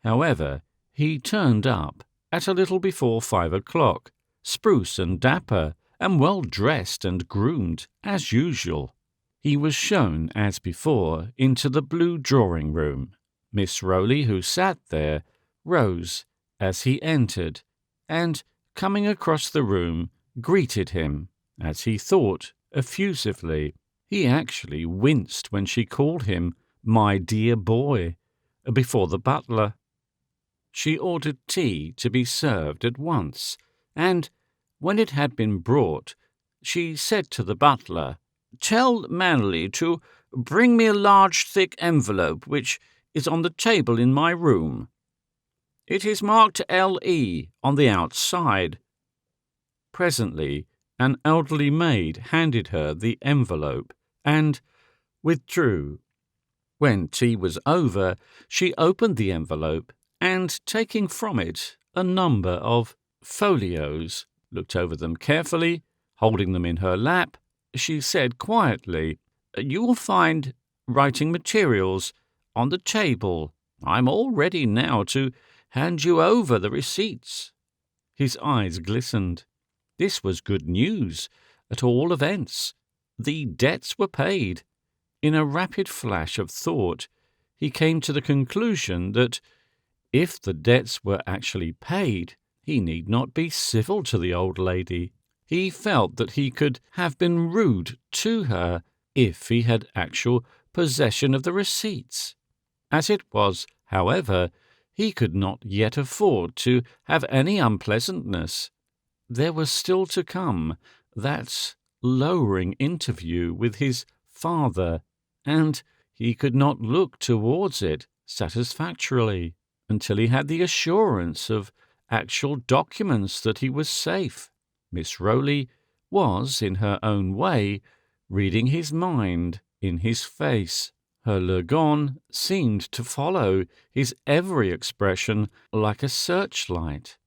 However, he turned up at a little before 5 o'clock, spruce and dapper, and well-dressed and groomed as usual. He was shown, as before, into the blue drawing-room. Miss Rowley, who sat there, rose as he entered, and, coming across the room, greeted him, as he thought, effusively. He actually winced when she called him "my dear boy" before the butler. She ordered tea to be served at once, and, when it had been brought, she said to the butler, "Tell Manley to bring me a large thick envelope which is on the table in my room. It is marked L.E. on the outside." Presently, an elderly maid handed her the envelope and withdrew. When tea was over, she opened the envelope and, taking from it a number of folios, looked over them carefully. Holding them in her lap, she said quietly, "You will find writing materials on the table. I'm all ready now to hand you over the receipts." His eyes glistened. This was good news, at all events. The debts were paid. In a rapid flash of thought, he came to the conclusion that, if the debts were actually paid, he need not be civil to the old lady. He felt that he could have been rude to her if he had actual possession of the receipts. As it was, however, he could not yet afford to have any unpleasantness. There was still to come that lowering interview with his father, and he could not look towards it satisfactorily until he had the assurance of actual documents that he was safe. Miss Rowley was, in her own way, reading his mind in his face. Her lagon seemed to follow his every expression like a searchlight.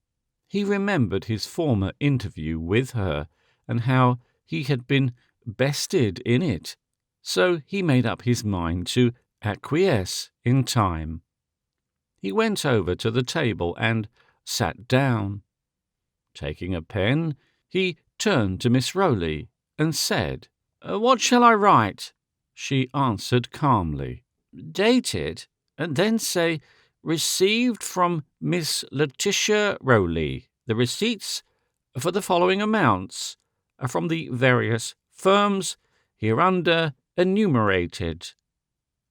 He remembered his former interview with her, and how he had been bested in it, so he made up his mind to acquiesce in time. He went over to the table and sat down. Taking a pen, he turned to Miss Rowley and said, "What shall I write?" She answered calmly, "Date it, and then say, 'Received from Miss Letitia Rowley, the receipts for the following amounts from the various firms hereunder enumerated.'"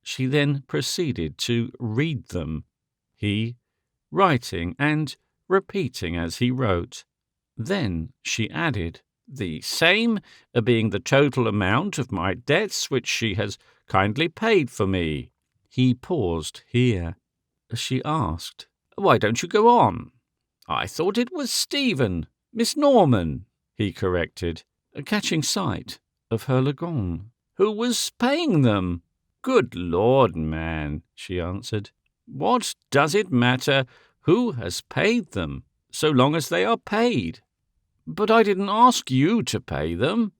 She then proceeded to read them, he writing and repeating as he wrote. Then she added, "The same being the total amount of my debts which she has kindly paid for me." He paused here. She asked, "Why don't you go on?" "I thought it was Stephen, Miss Norman," he corrected, catching sight of her lagon, "who was paying them." "Good Lord, man," she answered, "what does it matter who has paid them, so long as they are paid?" "But I didn't ask you to pay them,"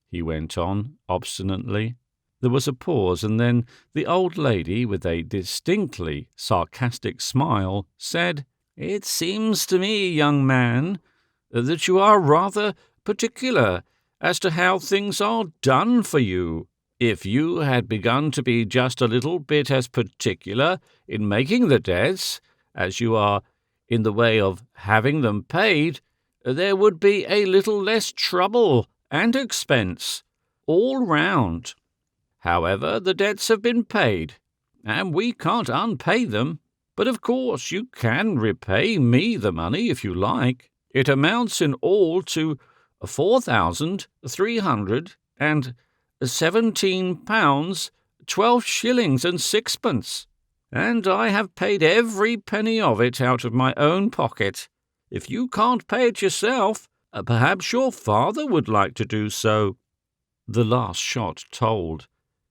he went on obstinately. There was a pause, and then the old lady, with a distinctly sarcastic smile, said, "It seems to me, young man, that you are rather particular as to how things are done for you. If you had begun to be just a little bit as particular in making the debts as you are in the way of having them paid, there would be a little less trouble and expense all round. However, the debts have been paid, and we can't unpay them. But of course you can repay me the money if you like. It amounts in all to £4,317, 12 shillings and sixpence, and I have paid every penny of it out of my own pocket. If you can't pay it yourself, perhaps your father would like to do so." The last shot told.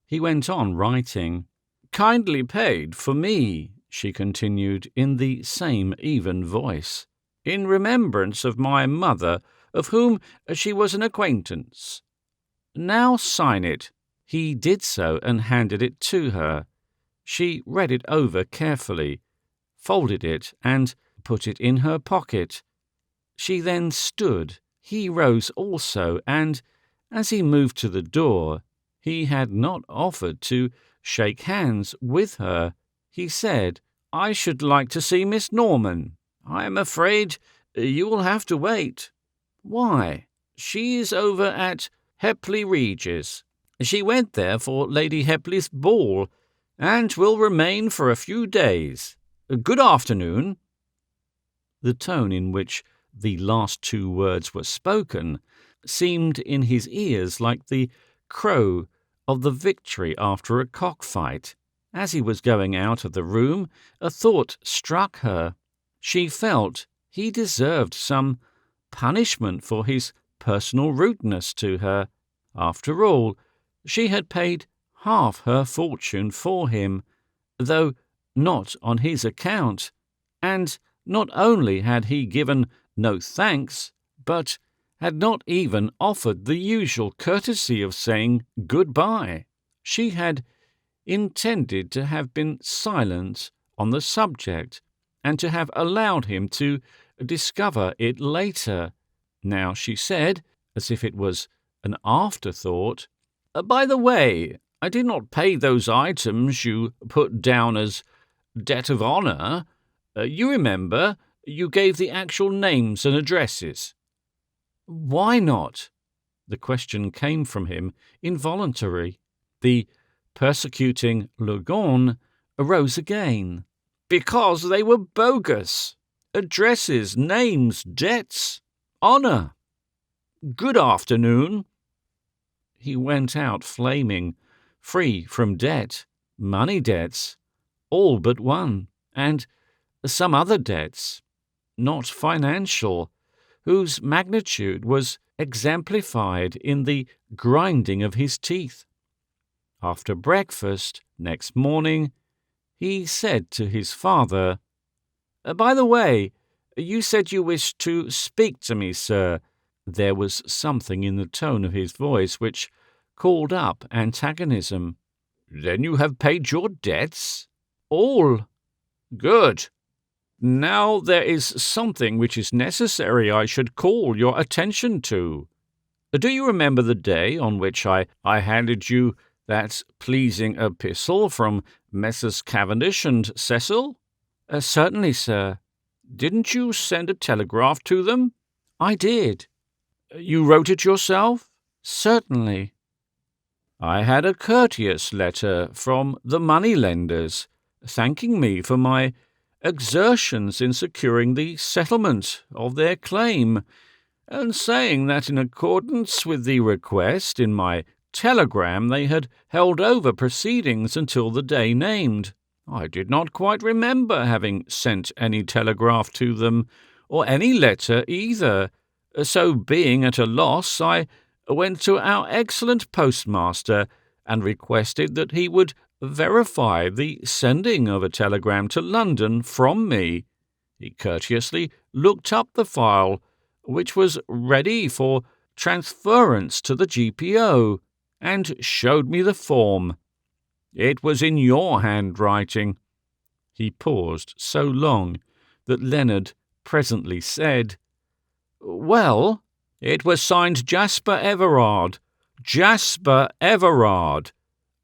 He went on writing. "Kindly paid for me," she continued in the same even voice, "in remembrance of my mother, of whom she was an acquaintance. Now sign it." He did so and handed it to her. She read it over carefully, folded it, and put it in her pocket. She then stood. He rose also, and, as he moved to the door, he had not offered to shake hands with her. He said, "I should like to see Miss Norman. I am afraid you will have to wait." "Why?" "She is over at Hepley Regis. She went there for Lady Hepley's ball, and will remain for a few days. Good afternoon." The tone in which the last two words were spoken seemed in his ears like the crow of the victory after a cockfight. As he was going out of the room, a thought struck her. She felt he deserved some punishment for his personal rudeness to her. After all, she had paid half her fortune for him, though not on his account, and not only had he given no thanks, but had not even offered the usual courtesy of saying goodbye. She had intended to have been silent on the subject, and to have allowed him to discover it later. Now she said, as if it was an afterthought, "By the way, I did not pay those items you put down as debt of honour. You remember, you gave the actual names and addresses." "Why not?" The question came from him involuntarily. The persecuting Lurgon arose again. "Because they were bogus. Addresses, names, debts, honour. Good afternoon." He went out flaming, free from debt, money debts, all but one, and some other debts, not financial, whose magnitude was exemplified in the grinding of his teeth. After breakfast next morning, he said to his father, "By the way, you said you wished to speak to me, sir." There was something in the tone of his voice which called up antagonism. "Then you have paid your debts?" "All." "Good. Now there is something which is necessary I should call your attention to. Do you remember the day on which I handed you that pleasing epistle from Messrs. Cavendish and Cecil?" "Certainly, sir." "Didn't you send a telegraph to them?" "I did." "You wrote it yourself?" "Certainly." "I had a courteous letter from the money-lenders, thanking me for my exertions in securing the settlement of their claim, and saying that in accordance with the request in my telegram they had held over proceedings until the day named. I did not quite remember having sent any telegraph to them, or any letter either, so being at a loss I went to our excellent postmaster and requested that he would verify the sending of a telegram to London from me. He courteously looked up the file, which was ready for transference to the GPO, and showed me the form. It was in your handwriting." He paused so long that Leonard presently said, "Well?" "It was signed Jasper Everard. Jasper Everard.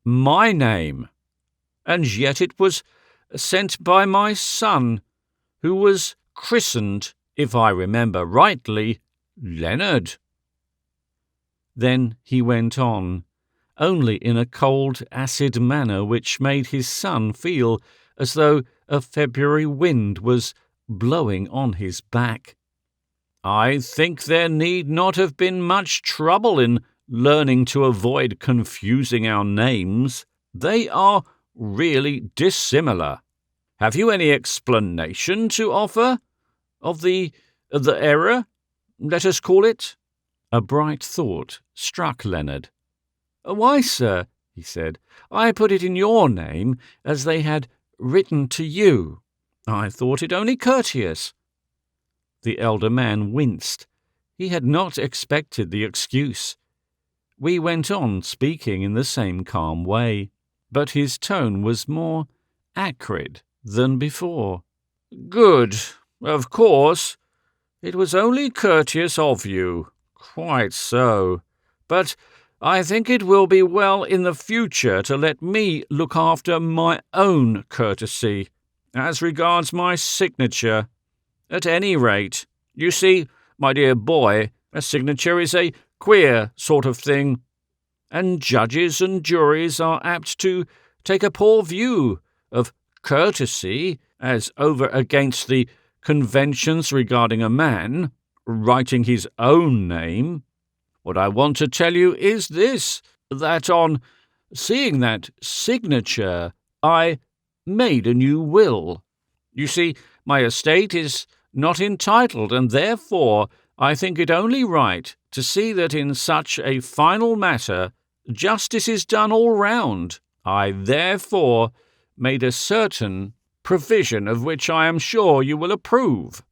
My name. And yet it was sent by my son, who was christened if I remember rightly, Leonard." Then he went on, only in a cold, acid manner which made his son feel as though a February wind was blowing on his back. "I think there need not have been much trouble in learning to avoid confusing our names. They are really dissimilar. Have you any explanation to offer of the error, let us call it?" A bright thought struck Leonard. "Why, sir," he said, "I put it in your name as they had written to you. I thought it only courteous." The elder man winced. He had not expected the excuse. We went on speaking in the same calm way, but his tone was more acrid than before. "Good, of course. It was only courteous of you. Quite so. But I think it will be well in the future to let me look after my own courtesy, as regards my signature. At any rate, you see, my dear boy, a signature is a queer sort of thing, and judges and juries are apt to take a poor view of courtesy as over against the conventions regarding a man writing his own name. What I want to tell you is this, that on seeing that signature, I made a new will. You see, my estate is not entitled, and therefore I think it only right to see that in such a final matter justice is done all round. I therefore made a certain provision of which I am sure you will approve.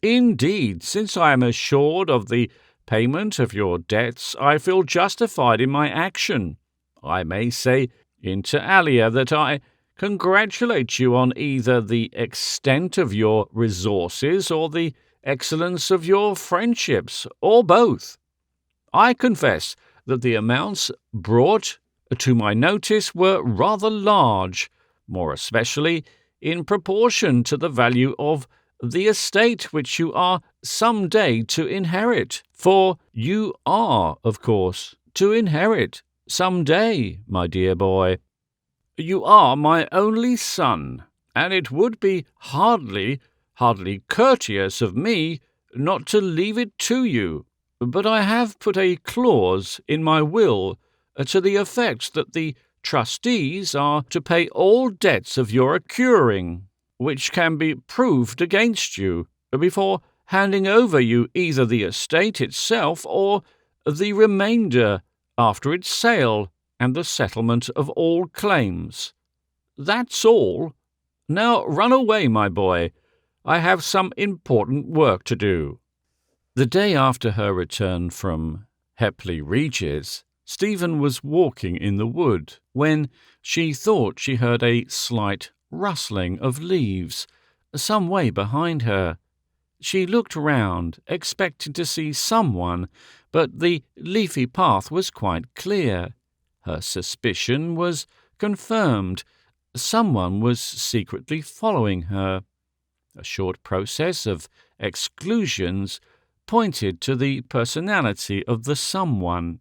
Indeed, since I am assured of the payment of your debts, I feel justified in my action. I may say, inter alia, that I congratulate you on either the extent of your resources or the excellence of your friendships, or both. I confess that the amounts brought to my notice were rather large, more especially in proportion to the value of the estate which you are some day to inherit. For you are, of course, to inherit some day, my dear boy. You are my only son, and it would be hardly courteous of me not to leave it to you. But I have put a clause in my will to the effect that the trustees are to pay all debts of your accruing, which can be proved against you, before handing over you either the estate itself or the remainder after its sale and the settlement of all claims. That's all. Now run away, my boy. I have some important work to do." The day after her return from Hepley Regis, Stephen was walking in the wood when she thought she heard a slight rustling of leaves some way behind her. She looked round, expecting to see someone, but the leafy path was quite clear. Her suspicion was confirmed. Someone was secretly following her. A short process of exclusions pointed to the personality of the someone.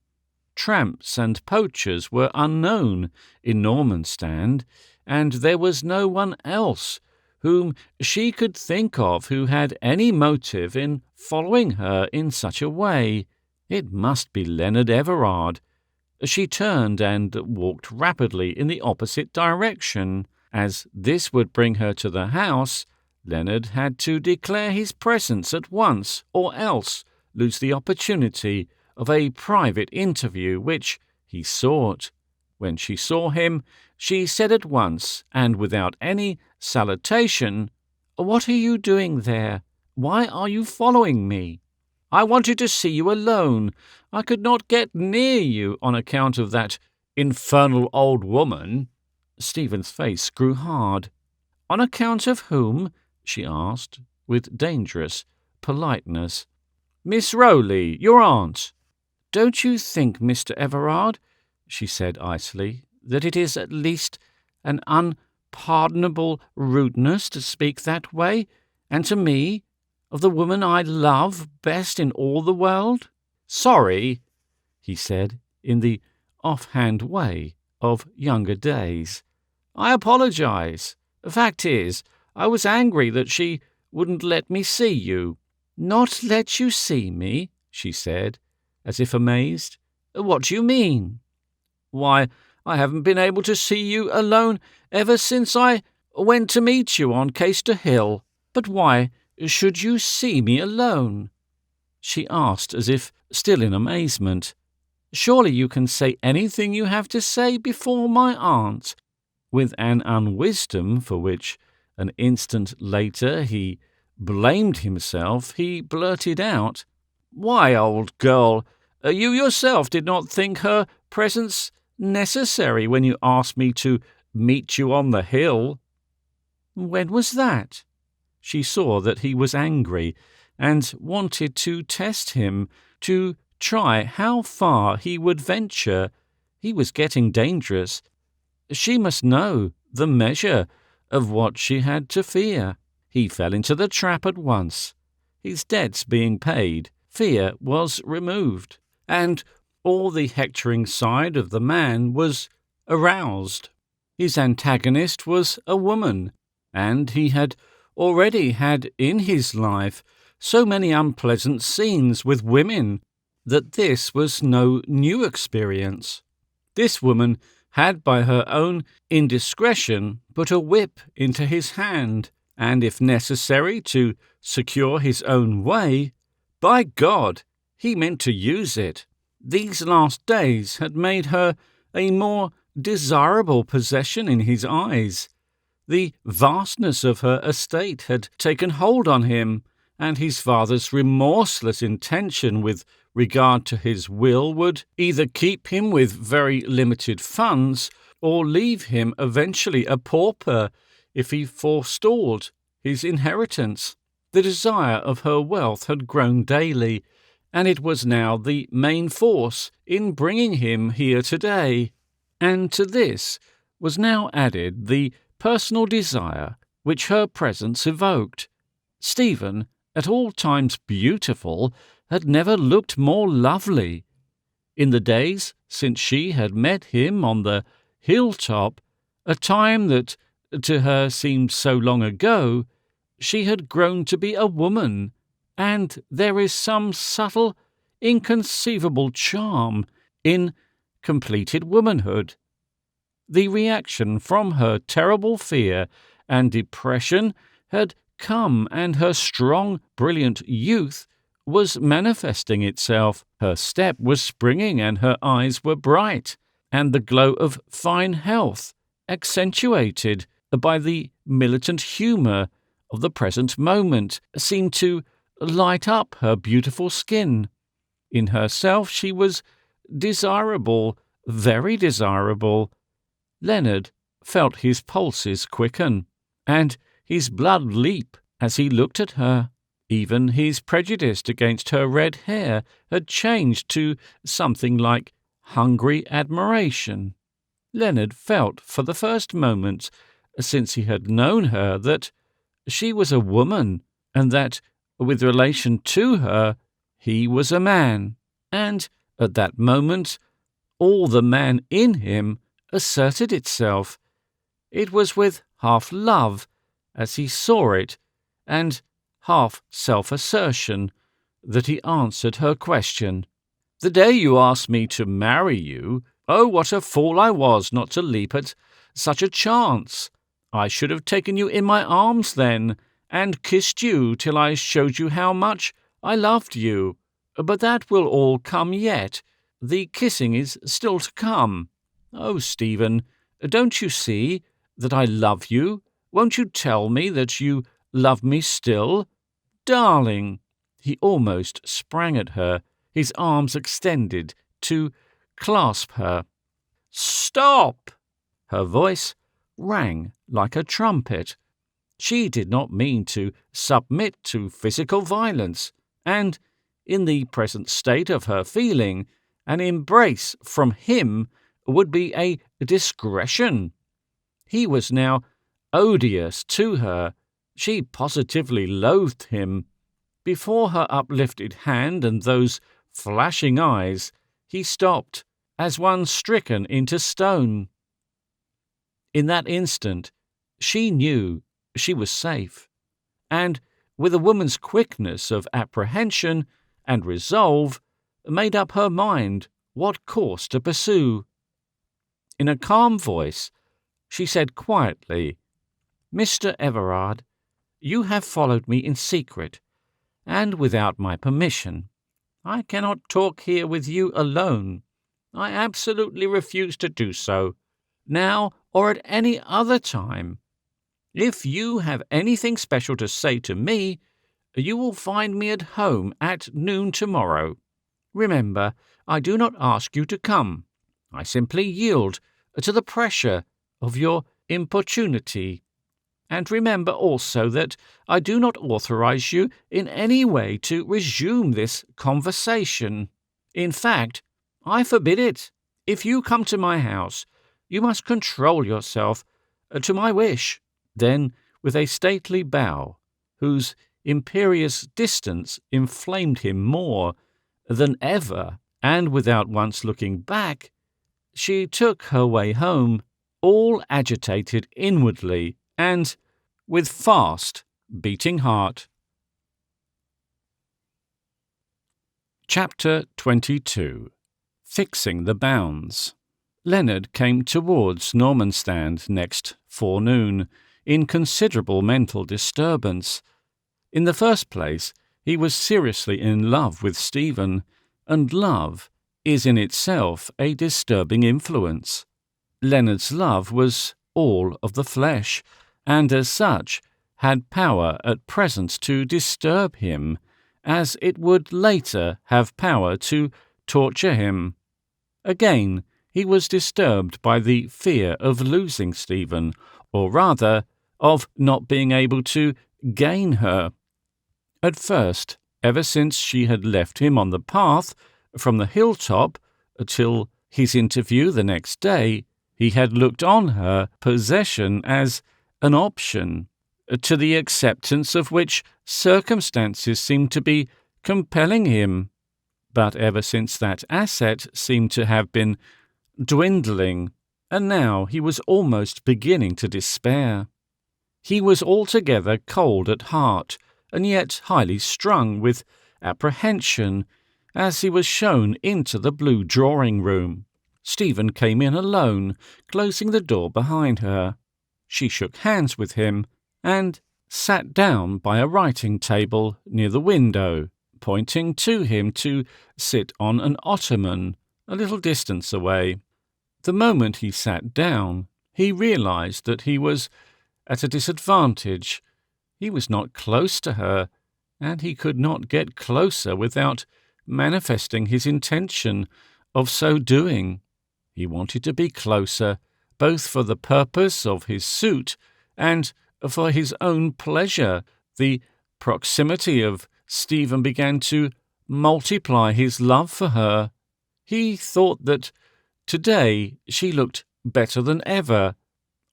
Tramps and poachers were unknown in Normanstand, and there was no one else whom she could think of who had any motive in following her in such a way. It must be Leonard Everard. She turned and walked rapidly in the opposite direction. As this would bring her to the house, Leonard had to declare his presence at once, or else lose the opportunity of a private interview which he sought. When she saw him, she said at once, and without any salutation, "What are you doing there? Why are you following me?" "I wanted to see you alone. I could not get near you on account of that infernal old woman." Stephen's face grew hard. "On account of whom?" she asked, with dangerous politeness. "Miss Rowley, your aunt." "Don't you think, Mr. Everard," she said icily, "that it is at least an unpardonable rudeness to speak that way, and to me? of the woman I love best in all the world? Sorry, he said, in the offhand way of younger days. I apologize. The fact is, I was angry that she wouldn't let me see you. Not let you see me, she said, as if amazed. What do you mean? Why, I haven't been able to see you alone ever since I went to meet you on Caister Hill. But why should you see me alone? She asked as if still in amazement. Surely you can say anything you have to say before my aunt. With an unwisdom for which an instant later he blamed himself, he blurted out, Why, old girl, you yourself did not think her presence necessary when you asked me to meet you on the hill. When was that? She saw that he was angry and wanted to test him, to try how far he would venture. He was getting dangerous. She must know the measure of what she had to fear. He fell into the trap at once. His debts being paid, fear was removed, and all the hectoring side of the man was aroused. His antagonist was a woman, and he had already had in his life so many unpleasant scenes with women that this was no new experience. This woman had by her own indiscretion put a whip into his hand, and if necessary to secure his own way, by God, he meant to use it. These last days had made her a more desirable possession in his eyes. The vastness of her estate had taken hold on him, and his father's remorseless intention with regard to his will would either keep him with very limited funds or leave him eventually a pauper if he forestalled his inheritance. The desire of her wealth had grown daily, and it was now the main force in bringing him here today. And to this was now added the personal desire which her presence evoked. Stephen, at all times beautiful, had never looked more lovely. In the days since she had met him on the hilltop, a time that to her seemed so long ago, she had grown to be a woman, and there is some subtle, inconceivable charm in completed womanhood. The reaction from her terrible fear and depression had come, and her strong, brilliant youth was manifesting itself. Her step was springing, and her eyes were bright, and the glow of fine health, accentuated by the militant humour of the present moment, seemed to light up her beautiful skin. In herself she was desirable, very desirable. Leonard felt his pulses quicken, and his blood leap as he looked at her. Even his prejudice against her red hair had changed to something like hungry admiration. Leonard felt for the first moment since he had known her that she was a woman, and that, with relation to her, he was a man. And at that moment, all the man in him asserted itself. It was with half love, as he saw it, and half self-assertion, that he answered her question. The day you asked me to marry you, oh, what a fool I was not to leap at such a chance. I should have taken you in my arms then, and kissed you till I showed you how much I loved you. But that will all come yet. The kissing is still to come. Oh, Stephen, don't you see that I love you? Won't you tell me that you love me still? Darling! He almost sprang at her, his arms extended to clasp her. Stop! Her voice rang like a trumpet. She did not mean to submit to physical violence, and, in the present state of her feeling, an embrace from him would be a discretion. He was now odious to her. She positively loathed him. Before her uplifted hand and those flashing eyes, he stopped, as one stricken into stone. In that instant, she knew she was safe, and, with a woman's quickness of apprehension and resolve, made up her mind what course to pursue. In a calm voice, she said quietly, "Mr. Everard, you have followed me in secret, and without my permission. I cannot talk here with you alone. I absolutely refuse to do so, now or at any other time. If you have anything special to say to me, you will find me at home at noon tomorrow. Remember, I do not ask you to come. I simply yield to the pressure of your importunity. And remember also that I do not authorize you in any way to resume this conversation. In fact, I forbid it. If you come to my house, you must control yourself to my wish." Then, with a stately bow, whose imperious distance inflamed him more than ever, and without once looking back, she took her way home, all agitated inwardly and with fast beating heart. Chapter 22. Fixing the Bounds. Leonard came towards Normanstand next forenoon in considerable mental disturbance. In the first place, he was seriously in love with Stephen, and love is in itself a disturbing influence. Leonard's love was all of the flesh, and as such had power at present to disturb him, as it would later have power to torture him. Again, he was disturbed by the fear of losing Stephen, or rather, of not being able to gain her. At first, ever since she had left him on the path from the hilltop till his interview the next day, he had looked on her possession as an option, to the acceptance of which circumstances seemed to be compelling him. But ever since that asset seemed to have been dwindling, and now he was almost beginning to despair. He was altogether cold at heart, and yet highly strung with apprehension, as he was shown into the blue drawing-room. Stephen came in alone, closing the door behind her. She shook hands with him, and sat down by a writing-table near the window, pointing to him to sit on an ottoman a little distance away. The moment he sat down, he realized that he was at a disadvantage. He was not close to her, and he could not get closer without manifesting his intention of so doing. He wanted to be closer, both for the purpose of his suit and for his own pleasure. The proximity of Stephen began to multiply his love for her. He thought that today she looked better than ever,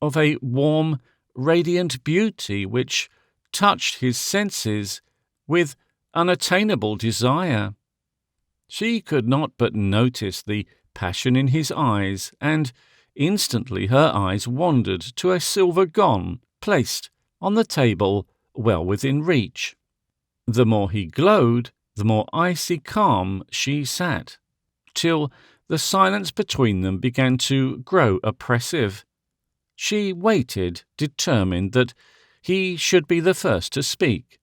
of a warm, radiant beauty which touched his senses with unattainable desire. She could not but notice the passion in his eyes, and instantly her eyes wandered to a silver gong placed on the table well within reach. The more he glowed, the more icy calm she sat, till the silence between them began to grow oppressive. She waited, determined that he should be the first to speak.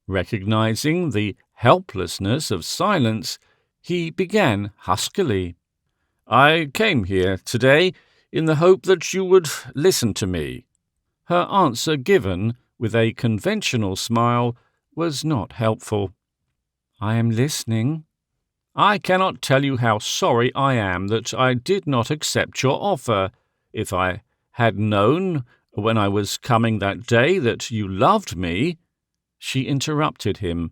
Recognizing the helplessness of silence, he began huskily. "I came here today in the hope that you would listen to me." Her answer, given with a conventional smile, was not helpful. "I am listening." "I cannot tell you how sorry I am that I did not accept your offer. If I had known when I was coming that day that you loved me—" She interrupted him,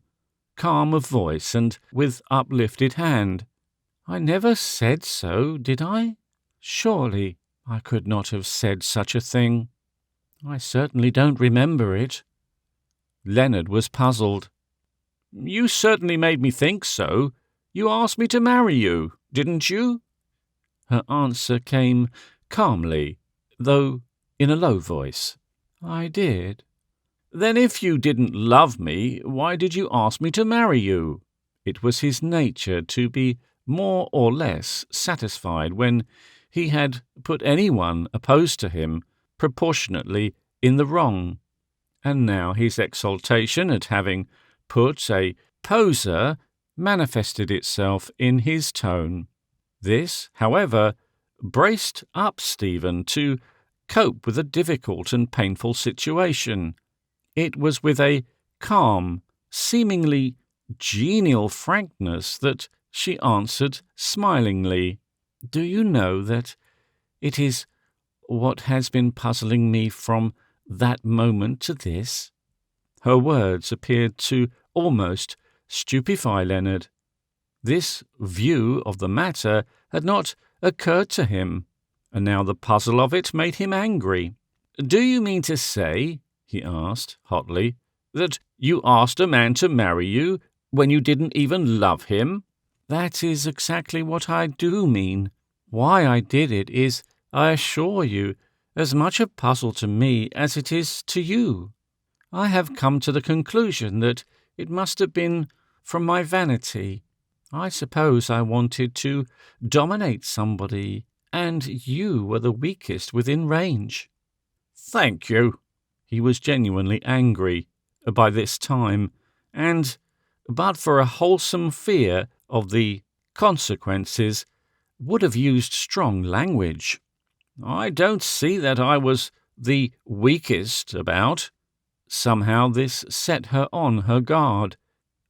calm of voice and with uplifted hand. "I never said so, did I? Surely I could not have said such a thing. I certainly don't remember it." Leonard was puzzled. You certainly made me think so. You asked me to marry you, didn't you?" Her answer came calmly, though in a low voice. "I did." "Then if you didn't love me, why did you ask me to marry you?" It was his nature to be more or less satisfied when he had put anyone opposed to him proportionately in the wrong, and now his exultation at having put a poser manifested itself in his tone. This, however, braced up Stephen to cope with a difficult and painful situation. It was with a calm, seemingly genial frankness that she answered smilingly, "Do you know that it is what has been puzzling me from that moment to this?" Her words appeared to almost stupefy Leonard. This view of the matter had not occurred to him, and now the puzzle of it made him angry. "Do you mean to say," he asked hotly, "that you asked a man to marry you when you didn't even love him?" "That is exactly what I do mean. Why I did it is, I assure you, as much a puzzle to me as it is to you. I have come to the conclusion that it must have been from my vanity. I suppose I wanted to dominate somebody, and you were the weakest within range." "Thank you." He was genuinely angry by this time, and, but for a wholesome fear of the consequences, would have used strong language. "I don't see that I was the weakest about." Somehow this set her on her guard.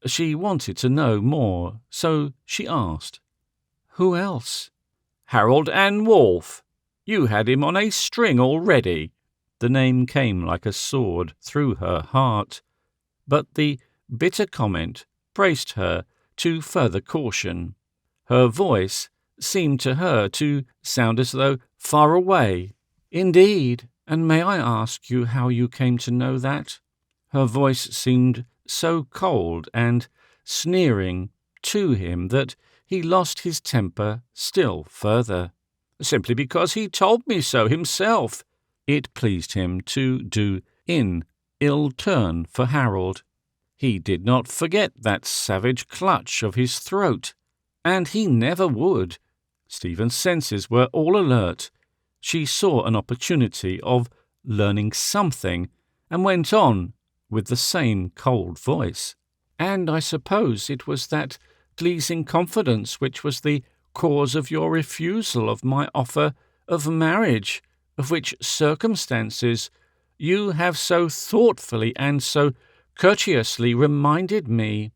She wanted to know more, so she asked, "Who else?" "Harold and Wolff. You had him on a string already." The name came like a sword through her heart, but the bitter comment braced her to further caution. Her voice seemed to her to sound as though far away. "Indeed, and may I ask you how you came to know that?" Her voice seemed so cold and sneering to him that he lost his temper still further. "Simply because he told me so himself." It pleased him to do in ill turn for Harold. He did not forget that savage clutch of his throat, and he never would. Stephen's senses were all alert. She saw an opportunity of learning something, and went on with the same cold voice. "And I suppose it was that pleasing confidence which was the cause of your refusal of my offer of marriage, of which circumstances you have so thoughtfully and so courteously reminded me."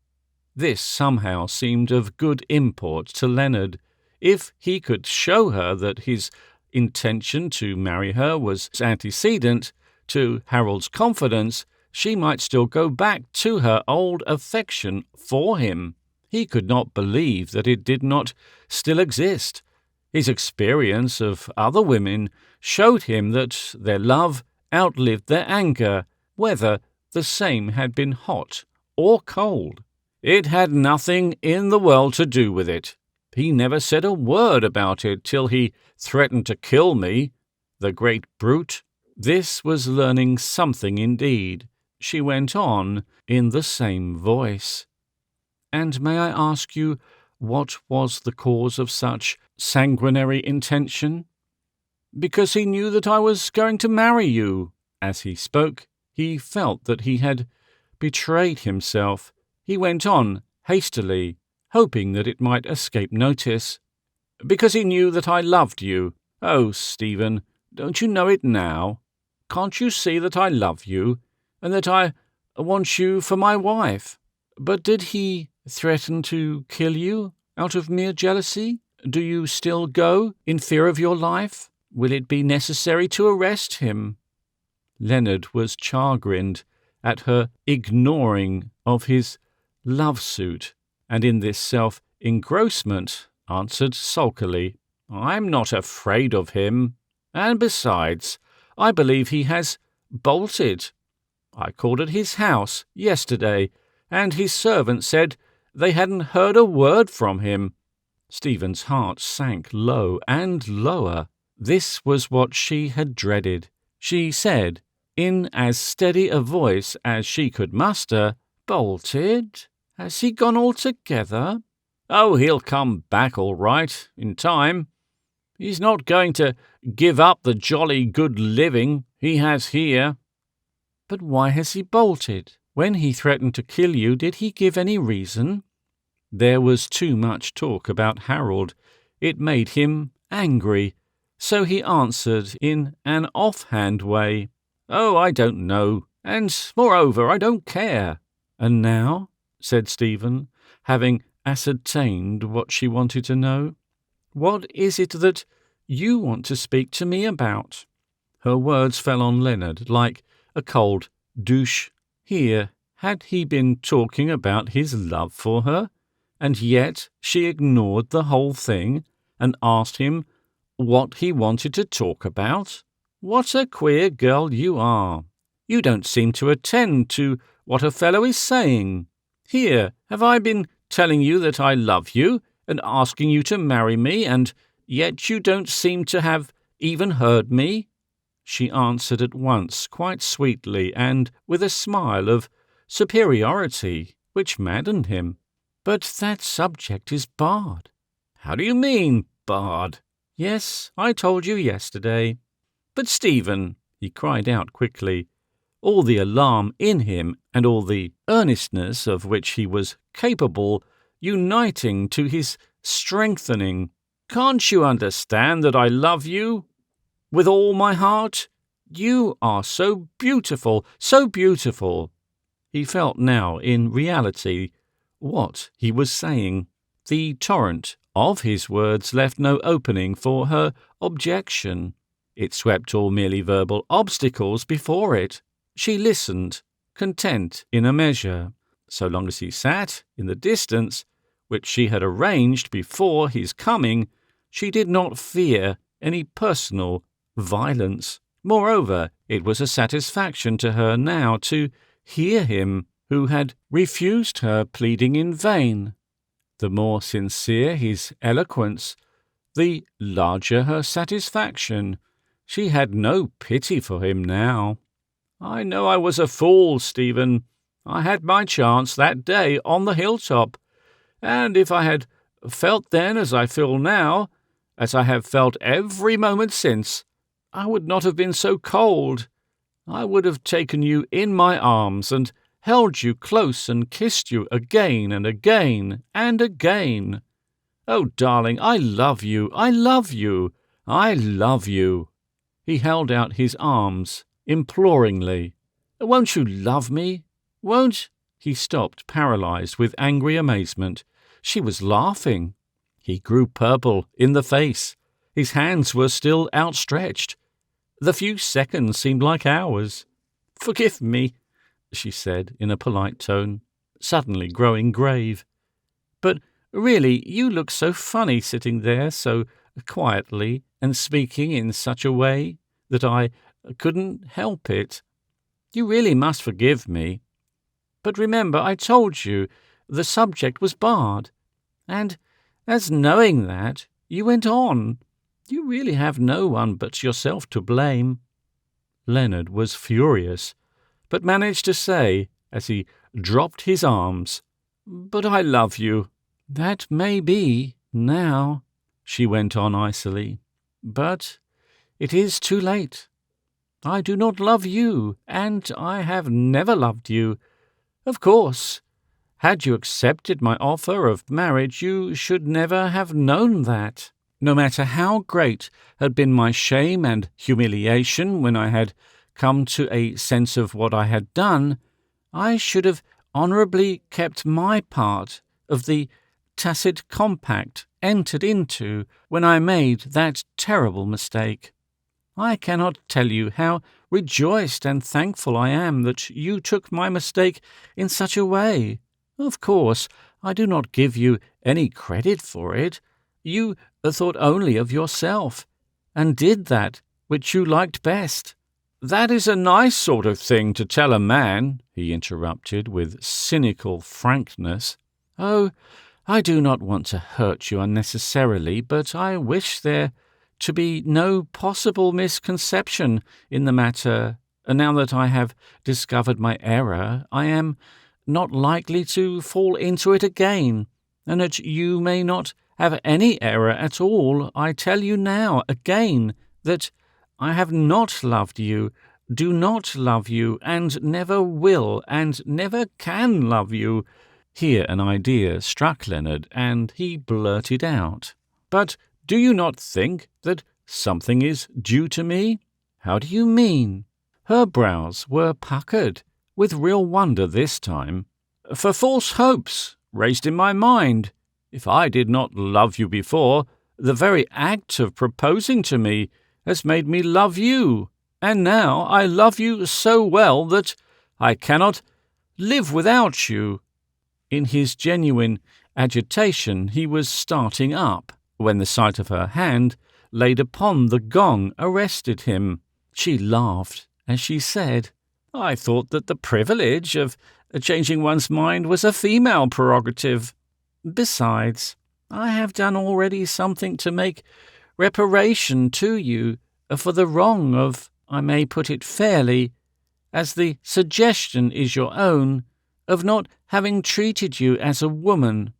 This somehow seemed of good import to Leonard. If he could show her that his intention to marry her was antecedent to Harold's confidence, she might still go back to her old affection for him. He could not believe that it did not still exist. His experience of other women showed him that their love outlived their anger, whether the same had been hot or cold. It had nothing in the world to do with it. He never said a word about it till he threatened to kill me, the great brute. This was learning something indeed. She went on in the same voice. "And may I ask you what was the cause of such sanguinary intention?" "Because he knew that I was going to marry you." As he spoke, he felt that he had betrayed himself. He went on hastily, hoping that it might escape notice. "Because he knew that I loved you. Oh, Stephen, don't you know it now? Can't you see that I love you, and that I want you for my wife?" "But did he threaten to kill you out of mere jealousy? Do you still go in fear of your life? Will it be necessary to arrest him?" Leonard was chagrined at her ignoring of his love-suit, and in this self-engrossment answered sulkily, "I'm not afraid of him, and besides, I believe he has bolted. I called at his house yesterday, and his servant said they hadn't heard a word from him. Stephen's heart sank low and lower. This was what she had dreaded. She said, in as steady a voice as she could muster, "Bolted? Has he gone altogether? Oh, he'll come back all right, in time. He's not going to give up the jolly good living he has here." "But why has he bolted? When he threatened to kill you, did he give any reason?" There was too much talk about Harold. It made him angry, so he answered in an offhand way, "Oh, I don't know, and moreover, I don't care." "And now," said Stephen, having ascertained what she wanted to know, "what is it that you want to speak to me about?" Her words fell on Leonard like a cold douche. Here had he been talking about his love for her, and yet she ignored the whole thing and asked him what he wanted to talk about? What a queer girl you are. You don't seem to attend to what a fellow is saying. Here, have I been telling you that I love you and asking you to marry me, and yet you don't seem to have even heard me?" She answered at once, quite sweetly, and with a smile of superiority which maddened him. "But that subject is barred." "How do you mean, barred?" "Yes, I told you yesterday." "But, Stephen," he cried out quickly, all the alarm in him and all the earnestness of which he was capable uniting to his strengthening, "can't you understand that I love you with all my heart? You are so beautiful, so beautiful." He felt now, in reality, what he was saying. The torrent of his words left no opening for her objection. It swept all merely verbal obstacles before it. She listened, content in a measure, so long as he sat in the distance, which she had arranged before his coming. She did not fear any personal violence. Moreover, it was a satisfaction to her now to hear him, who had refused her pleading in vain. The more sincere his eloquence, the larger her satisfaction. She had no pity for him now. "I know I was a fool, Stephen. I had my chance that day on the hilltop, and if I had felt then as I feel now, as I have felt every moment since, I would not have been so cold. I would have taken you in my arms and held you close and kissed you again and again and again. Oh, darling, I love you, I love you, I love you." He held out his arms imploringly. "Won't you love me? Won't—" He stopped, paralyzed with angry amazement. She was laughing. He grew purple in the face. His hands were still outstretched. The few seconds seemed like hours. "Forgive me," she said in a polite tone, suddenly growing grave. "But really, you look so funny sitting there so quietly and speaking in such a way that I couldn't help it. You really must forgive me. But remember, I told you the subject was barred. And as knowing that, you went on. You really have no one but yourself to blame." Leonard was furious, but managed to say, as he dropped his arms, "But I love you." "That may be, now," she went on icily, "but it is too late. I do not love you, and I have never loved you. Of course, had you accepted my offer of marriage, you should never have known that. No matter how great had been my shame and humiliation when I had come to a sense of what I had done, I should have honourably kept my part of the tacit compact entered into when I made that terrible mistake. I cannot tell you how rejoiced and thankful I am that you took my mistake in such a way. Of course, I do not give you any credit for it. You thought only of yourself, and did that which you liked best. That is a nice sort of thing to tell a man," he interrupted with cynical frankness. "Oh, I do not want to hurt you unnecessarily, but I wish there to be no possible misconception in the matter. Now that I have discovered my error, I am not likely to fall into it again, and that you may not have any error at all. I tell you now, again, that I have not loved you, do not love you, and never will, and never can love you." Here an idea struck Leonard, and he blurted out, "But do you not think that something is due to me?" "How do you mean?" Her brows were puckered, with real wonder this time. "For false hopes raised in my mind. If I did not love you before, the very act of proposing to me has made me love you, and now I love you so well that I cannot live without you." In his genuine agitation he was starting up, when the sight of her hand laid upon the gong arrested him. She laughed as she said, "I thought that the privilege of changing one's mind was a female prerogative. Besides, I have done already something to make reparation to you for the wrong of, I may put it fairly, as the suggestion is your own, of not having treated you as a woman.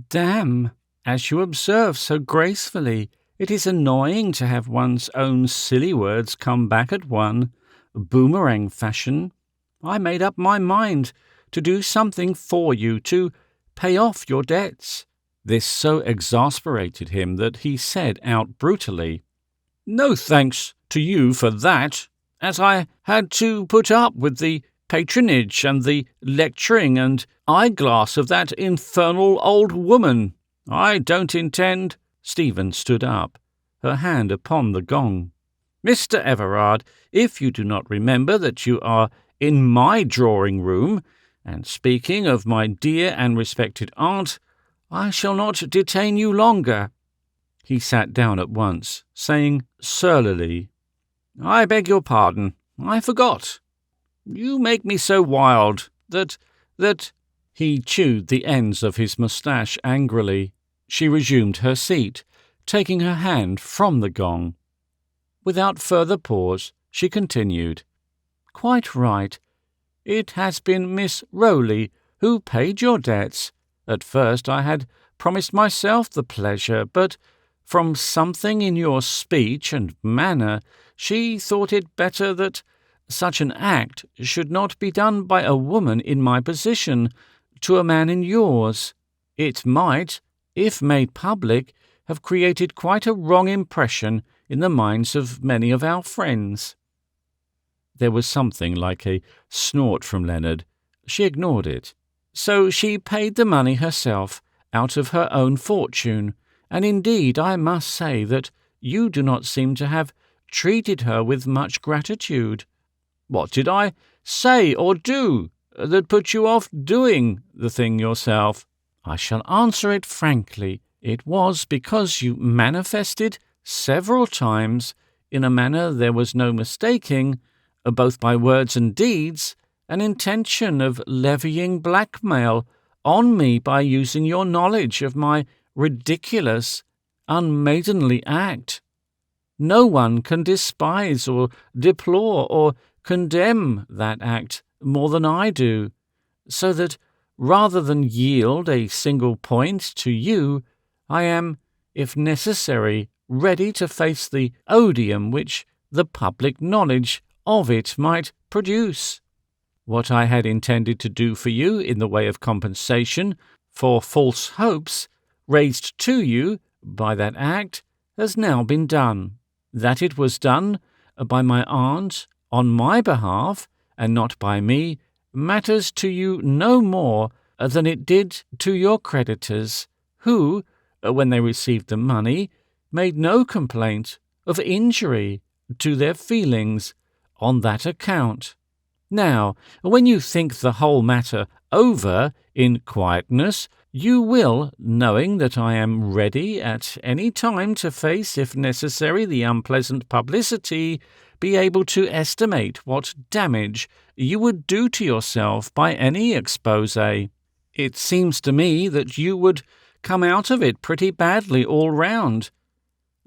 Damn, as you observe so gracefully, it is annoying to have one's own silly words come back at one, boomerang fashion. I made up my mind to do something for you, to pay off your debts." This so exasperated him that he said out brutally, "No thanks to you for that, as I had to put up with the patronage and the lecturing and eyeglass of that infernal old woman. I don't intend—" Stephen stood up, her hand upon the gong. "Mr. Everard, if you do not remember that you are in my drawing-room, and speaking of my dear and respected aunt, I shall not detain you longer." He sat down at once, saying surlily, "I beg your pardon, I forgot. You make me so wild that— He chewed the ends of his moustache angrily. She resumed her seat, taking her hand from the gong. Without further pause, she continued, "Quite right. It has been Miss Rowley who paid your debts. At first I had promised myself the pleasure, but from something in your speech and manner, she thought it better that such an act should not be done by a woman in my position to a man in yours. It might, if made public, have created quite a wrong impression in the minds of many of our friends." There was something like a snort from Leonard. She ignored it. "So she paid the money herself, out of her own fortune, and indeed I must say that you do not seem to have treated her with much gratitude." "What did I say or do that put you off doing the thing yourself?" "I shall answer it frankly. It was because you manifested several times, in a manner there was no mistaking, both by words and deeds, an intention of levying blackmail on me by using your knowledge of my ridiculous, unmaidenly act. No one can despise or deplore or condemn that act more than I do, so that rather than yield a single point to you, I am, if necessary, ready to face the odium which the public knowledge of it might produce. What I had intended to do for you in the way of compensation for false hopes raised to you by that act has now been done. That it was done by my aunt on my behalf and not by me matters to you no more than it did to your creditors, who, when they received the money, made no complaint of injury to their feelings on that account. Now, when you think the whole matter over in quietness, you will, knowing that I am ready at any time to face, if necessary, the unpleasant publicity, be able to estimate what damage you would do to yourself by any expose. It seems to me that you would come out of it pretty badly all round.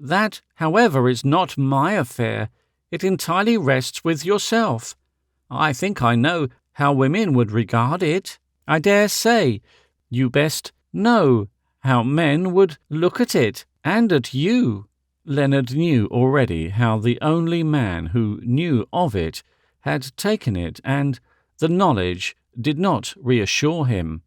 That, however, is not my affair. It entirely rests with yourself. I think I know how women would regard it. I dare say you best know how men would look at it, and at you." Leonard knew already how the only man who knew of it had taken it, and the knowledge did not reassure him.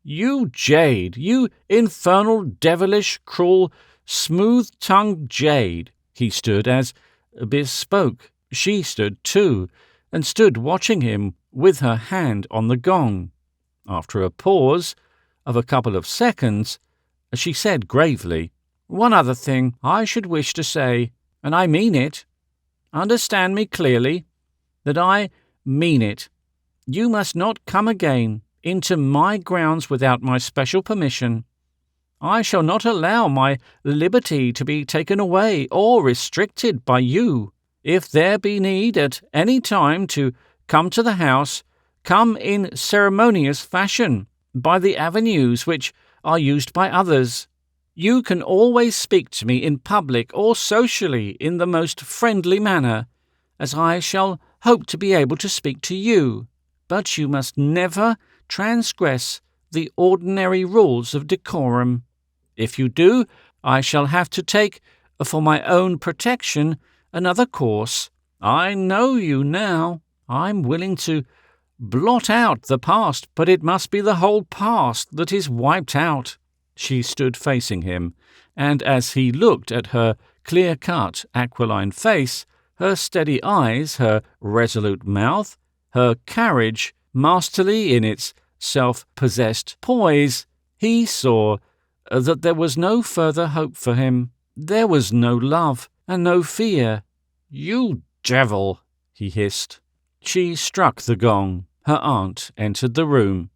"You jade! You infernal, devilish, cruel, smooth-tongued jade!" He stood as Biss spoke. She stood too, and stood watching him with her hand on the gong. After a pause of a couple of seconds, she said gravely, "One other thing I should wish to say, and I mean it. Understand me clearly, that I mean it. You must not come again into my grounds without my special permission. I shall not allow my liberty to be taken away or restricted by you. If there be need at any time to come to the house, come in ceremonious fashion, by the avenues which are used by others. You can always speak to me in public or socially in the most friendly manner, as I shall hope to be able to speak to you, but you must never transgress the ordinary rules of decorum. If you do, I shall have to take, for my own protection, another course. I know you now. I'm willing to blot out the past, but it must be the whole past that is wiped out." She stood facing him, and as he looked at her clear-cut, aquiline face, her steady eyes, her resolute mouth, her carriage, masterly in its self-possessed poise, he saw that there was no further hope for him. There was no love and no fear. "You devil!" he hissed. She struck the gong. Her aunt entered the room.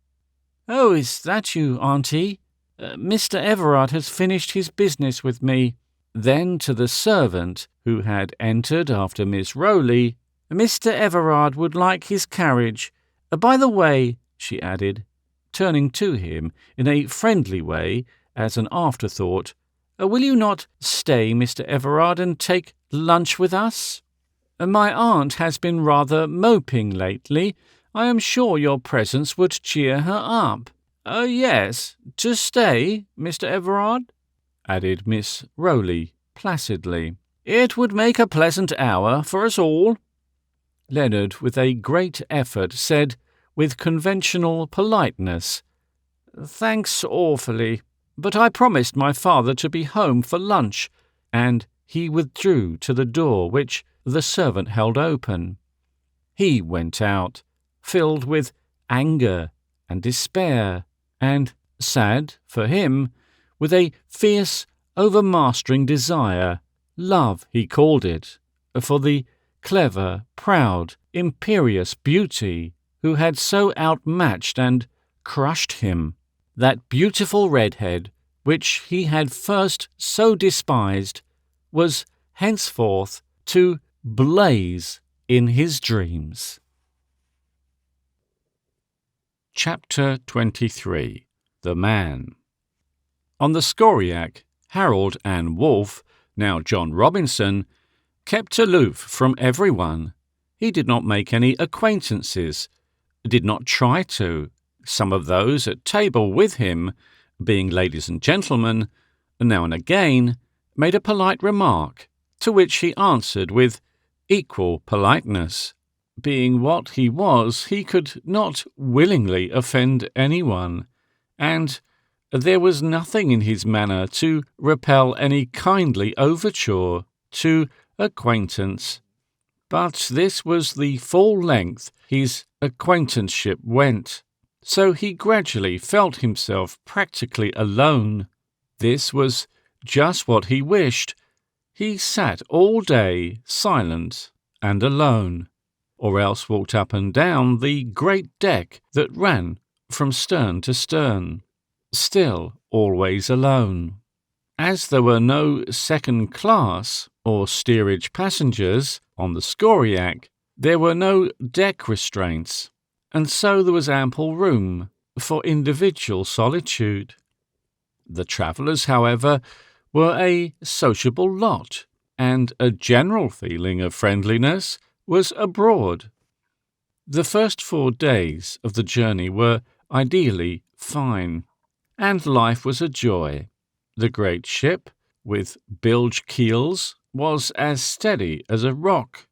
"Oh, is that you, Auntie? Mr. Everard has finished his business with me." Then to the servant, who had entered after Miss Rowley, "Mr. Everard would like his carriage. By the way," she added, turning to him in a friendly way as an afterthought, "will you not stay, Mr. Everard, and take lunch with us? My aunt has been rather moping lately. I am sure your presence would cheer her up." "Yes, to stay, Mr. Everard," added Miss Rowley placidly. "It would make a pleasant hour for us all." Leonard, with a great effort, said with conventional politeness, "Thanks awfully, but I promised my father to be home for lunch," and he withdrew to the door, which the servant held open. He went out, filled with anger and despair, and sad for him, with a fierce, overmastering desire. Love, he called it, for the clever, proud, imperious beauty who had so outmatched and crushed him. That beautiful redhead, which he had first so despised, was henceforth to blaze in his dreams. Chapter 23. The Man. On the Scoriac, Harold and Wolff, now John Robinson, kept aloof from everyone. He did not make any acquaintances, did not try to. Some of those at table with him, being ladies and gentlemen, now and again made a polite remark, to which he answered with equal politeness. Being what he was, he could not willingly offend anyone, and there was nothing in his manner to repel any kindly overture to acquaintance. But this was the full length his acquaintanceship went, so he gradually felt himself practically alone. This was just what he wished. He sat all day silent and alone, or else walked up and down the great deck that ran from stern to stern, still always alone. As there were no second-class or steerage passengers on the Scoriac, there were no deck restraints, and so there was ample room for individual solitude. The travellers, however, were a sociable lot, and a general feeling of friendliness was abroad. The first 4 days of the journey were ideally fine, and life was a joy. The great ship, with bilge keels, was as steady as a rock.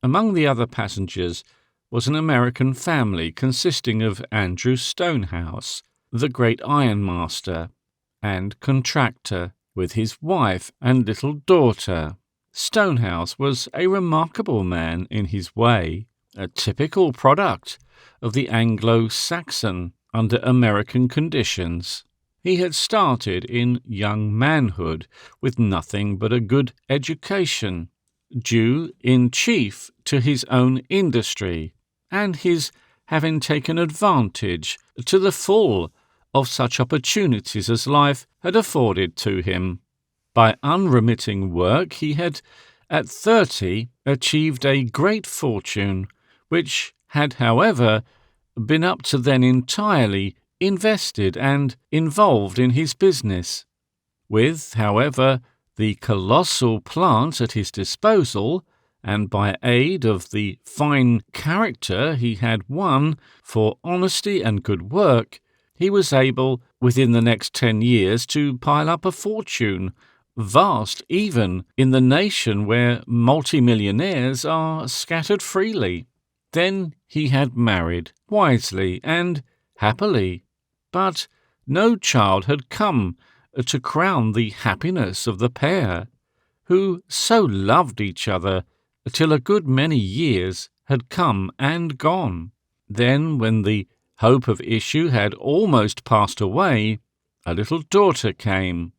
Among the other passengers was an American family consisting of Andrew Stonehouse, the great ironmaster and contractor, with his wife and little daughter. Stonehouse was a remarkable man in his way, a typical product of the Anglo-Saxon under American conditions. He had started in young manhood with nothing but a good education, due in chief to his own industry, and his having taken advantage to the full of such opportunities as life had afforded to him. By unremitting work he had, at 30, achieved a great fortune, which had, however, been up to then entirely invested and involved in his business. With, however, the colossal plant at his disposal, and by aid of the fine character he had won for honesty and good work, he was able, within the next 10 years, to pile up a fortune, vast even in the nation where multimillionaires are scattered freely. Then he had married, wisely and happily, but no child had come to crown the happiness of the pair, who so loved each other till a good many years had come and gone. Then, when the hope of issue had almost passed away, a little daughter came.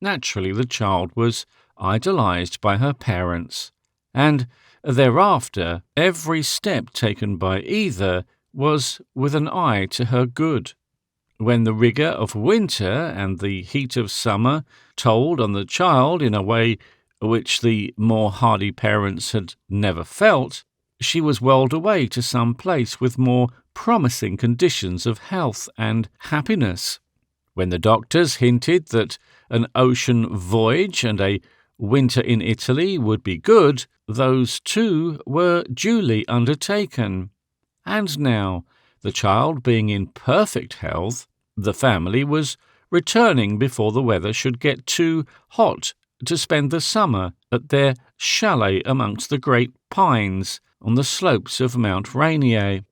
Naturally, the child was idolized by her parents, and thereafter every step taken by either was with an eye to her good. When the rigour of winter and the heat of summer told on the child in a way which the more hardy parents had never felt, she was whirled away to some place with more promising conditions of health and happiness. When the doctors hinted that an ocean voyage and a winter in Italy would be good, those too were duly undertaken. And now, the child being in perfect health, the family was returning before the weather should get too hot to spend the summer at their chalet amongst the great pines on the slopes of Mount Rainier.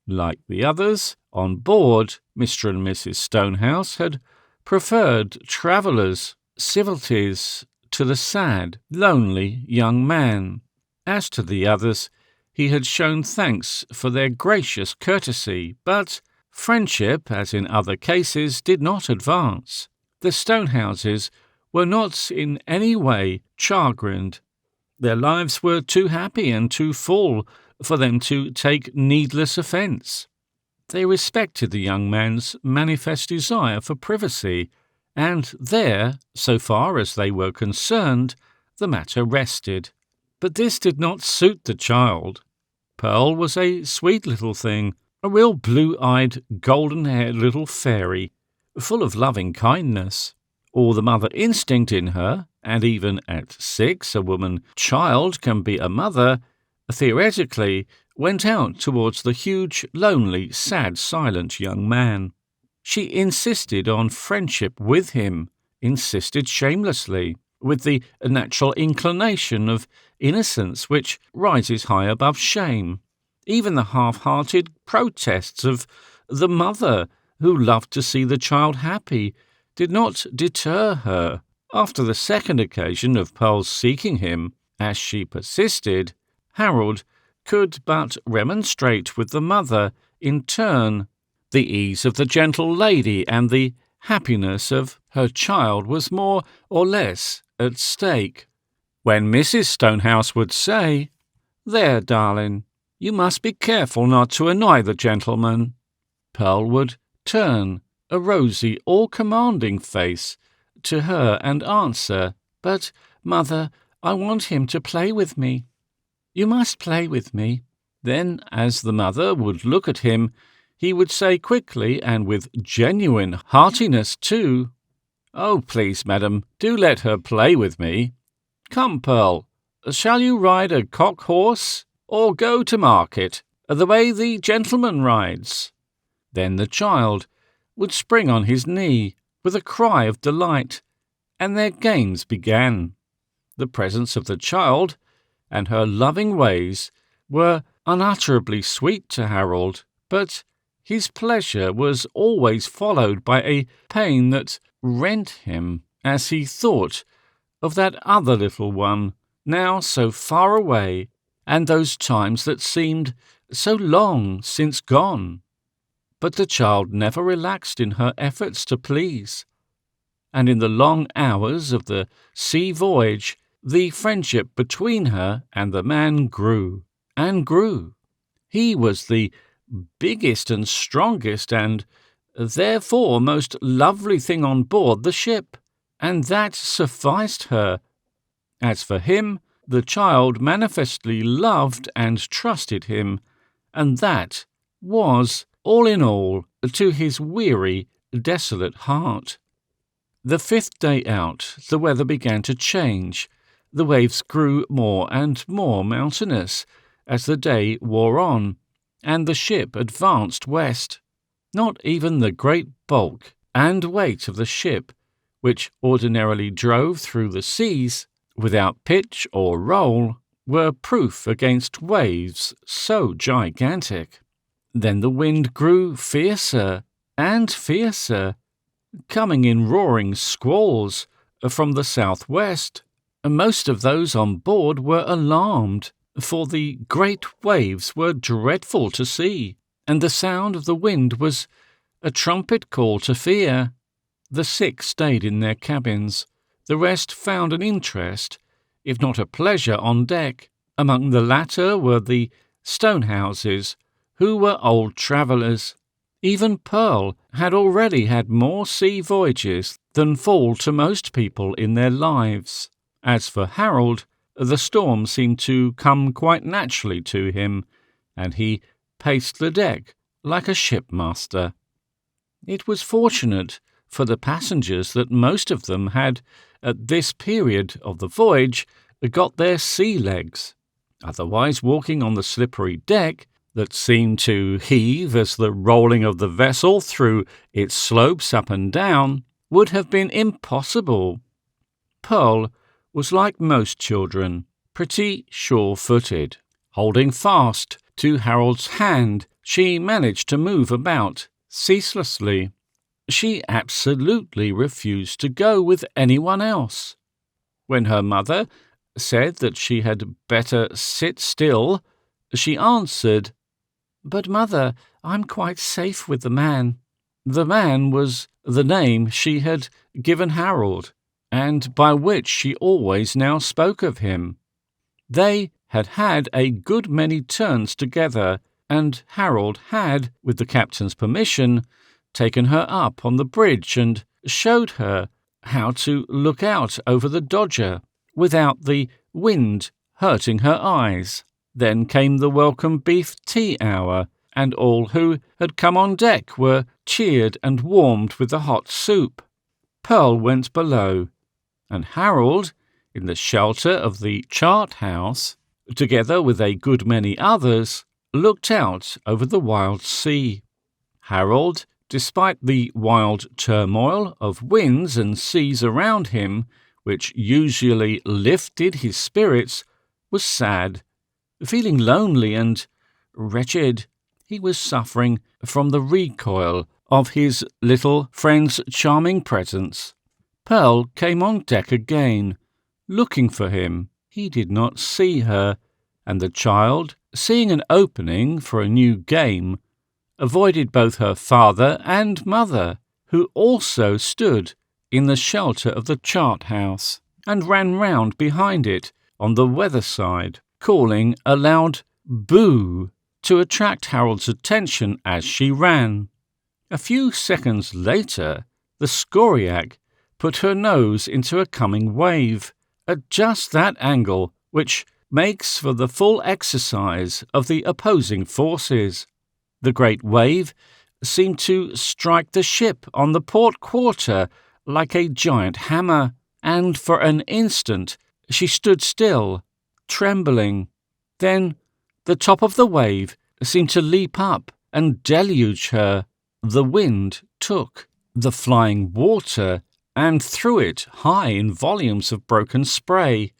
Like the others on board, Mr. and Mrs. Stonehouse had preferred travellers' civilities to the sad, lonely young man. As to the others, he had shown thanks for their gracious courtesy, but friendship, as in other cases, did not advance. The Stonehouses were not in any way chagrined. Their lives were too happy and too full for them to take needless offence. They respected the young man's manifest desire for privacy, and there, so far as they were concerned, the matter rested. But this did not suit the child. Pearl was a sweet little thing, a real blue-eyed, golden-haired little fairy, full of loving kindness. All the mother instinct in her, and even at 6 a woman child can be a mother, theoretically went out towards the huge, lonely, sad, silent young man. She insisted on friendship with him, insisted shamelessly, with the natural inclination of innocence which rises high above shame. Even the half-hearted protests of the mother, who loved to see the child happy, did not deter her. After the second occasion of Pearl's seeking him, as she persisted, Harold could but remonstrate with the mother in turn. The ease of the gentle lady and the happiness of her child was more or less at stake. When Mrs. Stonehouse would say, "There, darling, you must be careful not to annoy the gentleman," Pearl would turn a rosy, all-commanding face to her and answer, "But, mother, I want him to play with me." "You must play with me." Then, as the mother would look at him, he would say quickly and with genuine heartiness too, "Oh, please, madam, do let her play with me. Come, Pearl, shall you ride a cock-horse, or go to market, the way the gentleman rides?" Then the child would spring on his knee with a cry of delight, and their games began. The presence of the child and her loving ways were unutterably sweet to Harold, but his pleasure was always followed by a pain that rent him as he thought of that other little one, now so far away, and those times that seemed so long since gone. But the child never relaxed in her efforts to please, and in the long hours of the sea voyage the friendship between her and the man grew and grew. He was the biggest and strongest and therefore most lovely thing on board the ship, and that sufficed her. As for him, the child manifestly loved and trusted him, and that was all in all to his weary, desolate heart. The 5th day out, the weather began to change. The waves grew more and more mountainous as the day wore on, and the ship advanced west. Not even the great bulk and weight of the ship, which ordinarily drove through the seas without pitch or roll, were proof against waves so gigantic. Then the wind grew fiercer and fiercer, coming in roaring squalls from the southwest. Most of those on board were alarmed, for the great waves were dreadful to see, and the sound of the wind was a trumpet call to fear. The 6 stayed in their cabins. The rest found an interest, if not a pleasure, on deck. Among the latter were the Stonehouses, who were old travellers. Even Pearl had already had more sea voyages than fall to most people in their lives. As for Harold, the storm seemed to come quite naturally to him, and he paced the deck like a shipmaster. It was fortunate for the passengers that most of them had, at this period of the voyage, got their sea legs. Otherwise, walking on the slippery deck that seemed to heave as the rolling of the vessel threw its slopes up and down would have been impossible. Pearl was like most children, pretty sure-footed. Holding fast to Harold's hand, she managed to move about ceaselessly. She absolutely refused to go with anyone else. When her mother said that she had better sit still, she answered, "But, mother, I'm quite safe with the man." The man was the name she had given Harold, and by which she always now spoke of him. They had had a good many turns together, and Harold had, with the captain's permission, taken her up on the bridge and showed her how to look out over the Dodger without the wind hurting her eyes. Then came the welcome beef tea hour, and all who had come on deck were cheered and warmed with the hot soup. Pearl went below, and Harold, in the shelter of the chart house, together with a good many others, looked out over the wild sea. Harold, despite the wild turmoil of winds and seas around him, which usually lifted his spirits, was sad, feeling lonely and wretched. He was suffering from the recoil of his little friend's charming presence. Pearl came on deck again, looking for him. He did not see her, and the child, seeing an opening for a new game, avoided both her father and mother, who also stood in the shelter of the chart house, and ran round behind it on the weather side, calling a loud boo to attract Harold's attention as she ran. A few seconds later, the Scoriac put her nose into a coming wave, at just that angle which makes for the full exercise of the opposing forces. The great wave seemed to strike the ship on the port quarter like a giant hammer, and for an instant she stood still, trembling. Then the top of the wave seemed to leap up and deluge her. The wind took the flying water and threw it high in volumes of broken spray,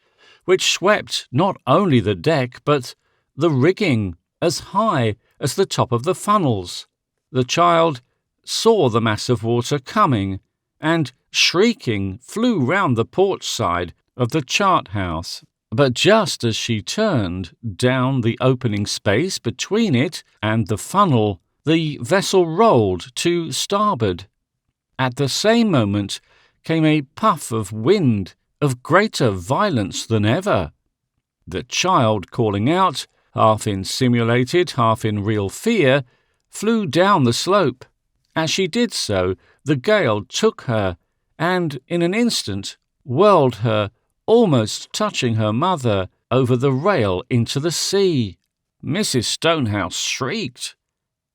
which swept not only the deck but the rigging as high as the top of the funnels. The child saw the mass of water coming, and, shrieking, flew round the port side of the chart house. But just as she turned down the opening space between it and the funnel, the vessel rolled to starboard. At the same moment came a puff of wind of greater violence than ever. The child, calling out, half in simulated, half in real fear, flew down the slope. As she did so, the gale took her, and in an instant whirled her, almost touching her mother, over the rail into the sea. Mrs. Stonehouse shrieked,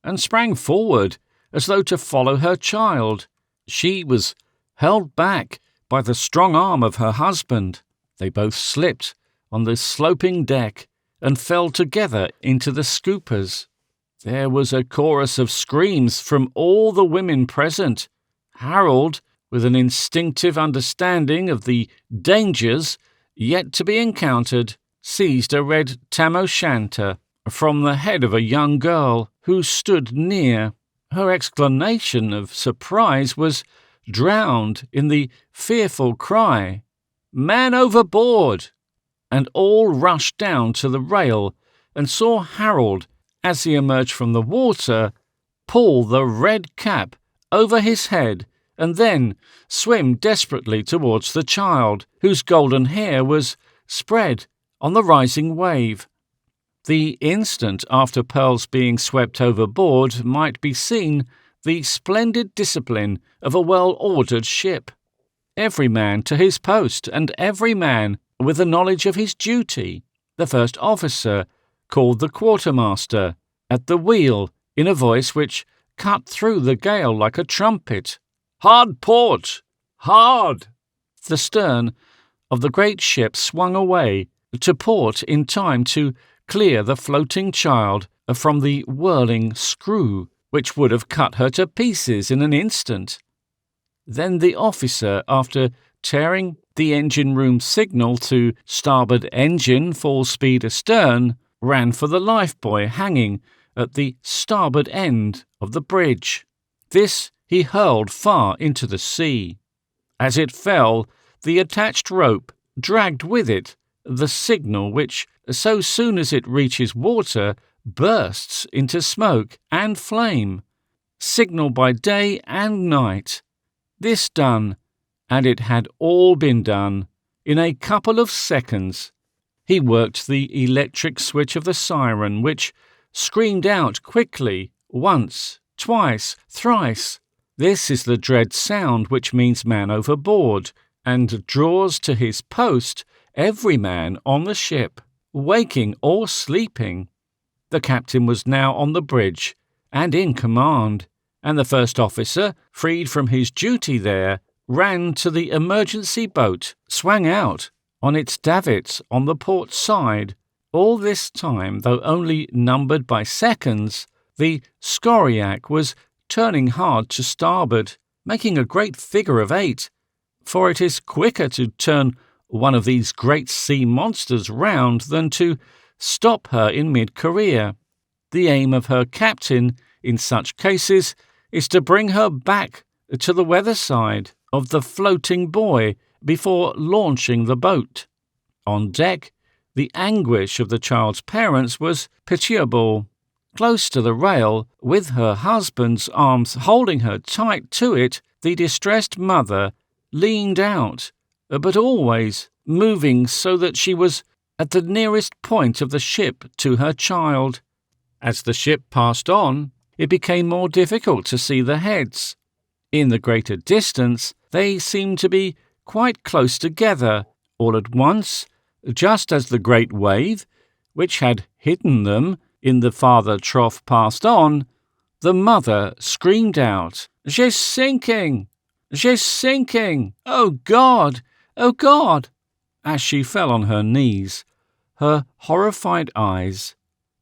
and sprang forward as though to follow her child. She was held back by the strong arm of her husband. They both slipped on the sloping deck and fell together into the scoopers. There was a chorus of screams from all the women present. Harold, with an instinctive understanding of the dangers yet to be encountered, seized a red tam-o'-shanter from the head of a young girl who stood near. Her exclamation of surprise was drowned in the fearful cry, "Man overboard!" and all rushed down to the rail and saw Harold, as he emerged from the water, pull the red cap over his head and then swim desperately towards the child, whose golden hair was spread on the rising wave. The instant after Pearl's being swept overboard might be seen the splendid discipline of a well-ordered ship. Every man to his post, and every man with a knowledge of his duty. The first officer called the quartermaster at the wheel in a voice which cut through the gale like a trumpet. "Hard port! Hard!" The stern of the great ship swung away to port in time to clear the floating child from the whirling screw, which would have cut her to pieces in an instant. Then the officer, after tearing the engine-room signal to starboard engine full speed astern, ran for the lifebuoy hanging at the starboard end of the bridge. This he hurled far into the sea. As it fell, the attached rope dragged with it the signal which, so soon as it reaches water, bursts into smoke and flame. Signal by day and night. This done, and it had all been done, in a couple of seconds. He worked the electric switch of the siren, which screamed out quickly, once, twice, thrice. This is the dread sound which means man overboard, and draws to his post every man on the ship, waking or sleeping. The captain was now on the bridge and in command, and the first officer, freed from his duty there, ran to the emergency boat, swung out on its davits on the port side. All this time, though only numbered by seconds, the Scoriac was turning hard to starboard, making a great figure of 8, for it is quicker to turn one of these great sea monsters round than to stop her in mid-career. The aim of her captain, in such cases, is to bring her back to the weather side of the floating buoy before launching the boat. On deck, the anguish of the child's parents was pitiable. Close to the rail, with her husband's arms holding her tight to it, the distressed mother leaned out, but always moving so that she was at the nearest point of the ship to her child. As the ship passed on, it became more difficult to see the heads. In the greater distance, they seemed to be quite close together. All at once, just as the great wave, which had hidden them in the farther trough, passed on, the mother screamed out, "She's sinking! She's sinking! Oh God! Oh God!" as she fell on her knees, her horrified eyes